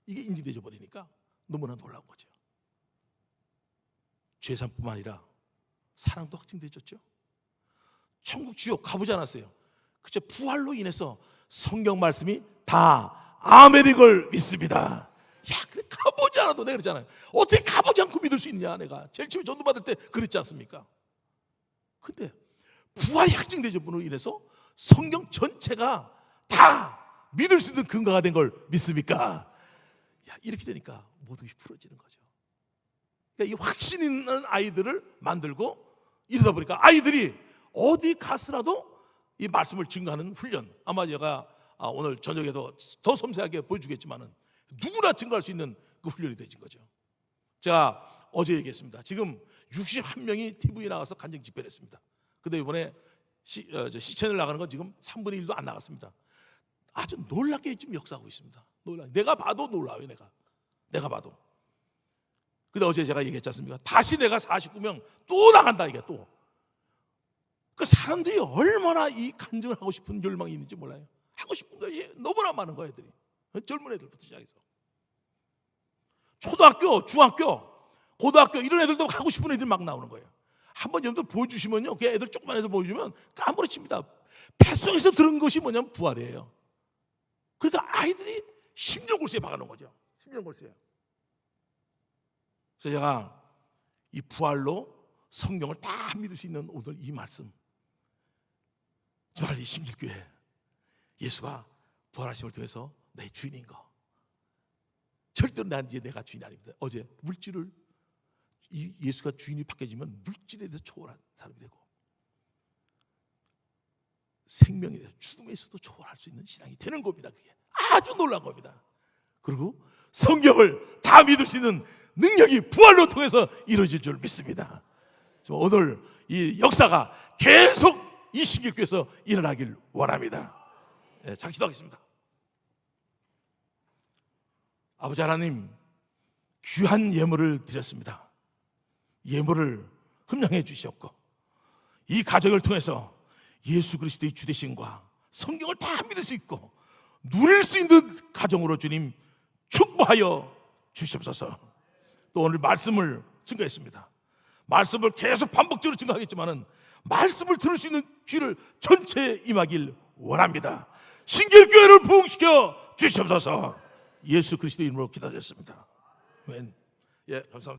인지되져 버리니까 너무나 놀라운 거죠. 죄사함뿐만 아니라 사랑도 확증되졌죠. 천국 지옥 가보지 않았어요. 그저 부활로 인해서 성경 말씀이 다 아멘인 걸 믿습니다. 야, 그래 가보지 않아도 내가 그랬잖아요. 어떻게 가보지 않고 믿을 수 있냐. 내가 제일 처음에 전도 받을 때 그랬지 않습니까? 근데 부활이 확증되므로 인해서 성경 전체가 다 믿을 수 있는 근거가 된 걸 믿습니까? 야, 이렇게 되니까 모든 것이 풀어지는 거죠. 그러니까 이 확신 있는 아이들을 만들고 이러다 보니까 아이들이 어디 가서라도 이 말씀을 증거하는 훈련, 아마 제가 오늘 저녁에도 더 섬세하게 보여주겠지만은 누구나 증거할 수 있는 그 훈련이 되진 거죠. 제가 어제 얘기했습니다. 지금 61명이 TV에 나가서 간증 집회를 했습니다. 근데 이번에 시채널 나가는 건 지금 3분의 1도 안 나갔습니다. 아주 놀랍게 지금 역사하고 있습니다. 내가 봐도 놀라워요. 내가 봐도. 근데 어제 제가 얘기했지 않습니까? 다시 내가 49명 또 나간다. 이게 또. 그 사람들이 얼마나 이 간증을 하고 싶은 열망이 있는지 몰라요. 하고 싶은 것이 너무나 많은 거예요. 애들이. 젊은 애들부터 시작해서 초등학교, 중학교, 고등학교 이런 애들도 하고 싶은 애들 막 나오는 거예요. 한번 여러분들 보여주시면요, 그 애들 조그만 애들 보여주면 까무러칩니다. 뱃속에서 들은 것이 뭐냐면 부활이에요. 그러니까 아이들이 심령골수에 박아놓은 거죠. 심령골수에. 그래서 제가 이 부활로 성경을 다 믿을 수 있는 오늘 이 말씀, 정말 이 신길교회 예수가 부활하심을 통해서 내 주인인 거, 절대로 난 이제 내가 주인이 아닙니다. 어제 물질을, 이 예수가 주인이 바뀌어지면 물질에 대해서 초월한 사람이 되고 생명에 대해서 죽음에서도 초월할 수 있는 신앙이 되는 겁니다. 그게 아주 놀라운 겁니다. 그리고 성경을 다 믿을 수 있는 능력이 부활로 통해서 이루어질 줄 믿습니다. 오늘 이 역사가 계속 이 신길교에서 일어나길 원합니다. 네, 잘 기도하겠습니다. 아버지 하나님, 귀한 예물을 드렸습니다. 예물을 흠량해 주시옵고 이 가정을 통해서 예수 그리스도의 주되심과 성경을 다 믿을 수 있고 누릴 수 있는 가정으로 주님 축복하여 주시옵소서. 또 오늘 말씀을 증거했습니다. 말씀을 계속 반복적으로 증거하겠지만은 말씀을 들을 수 있는 귀를 전체에 임하길 원합니다. 신길교회를 부흥시켜 주시옵소서. 예수 그리스도 이름으로 기도드렸습니다. 아멘. 예, 감사합니다.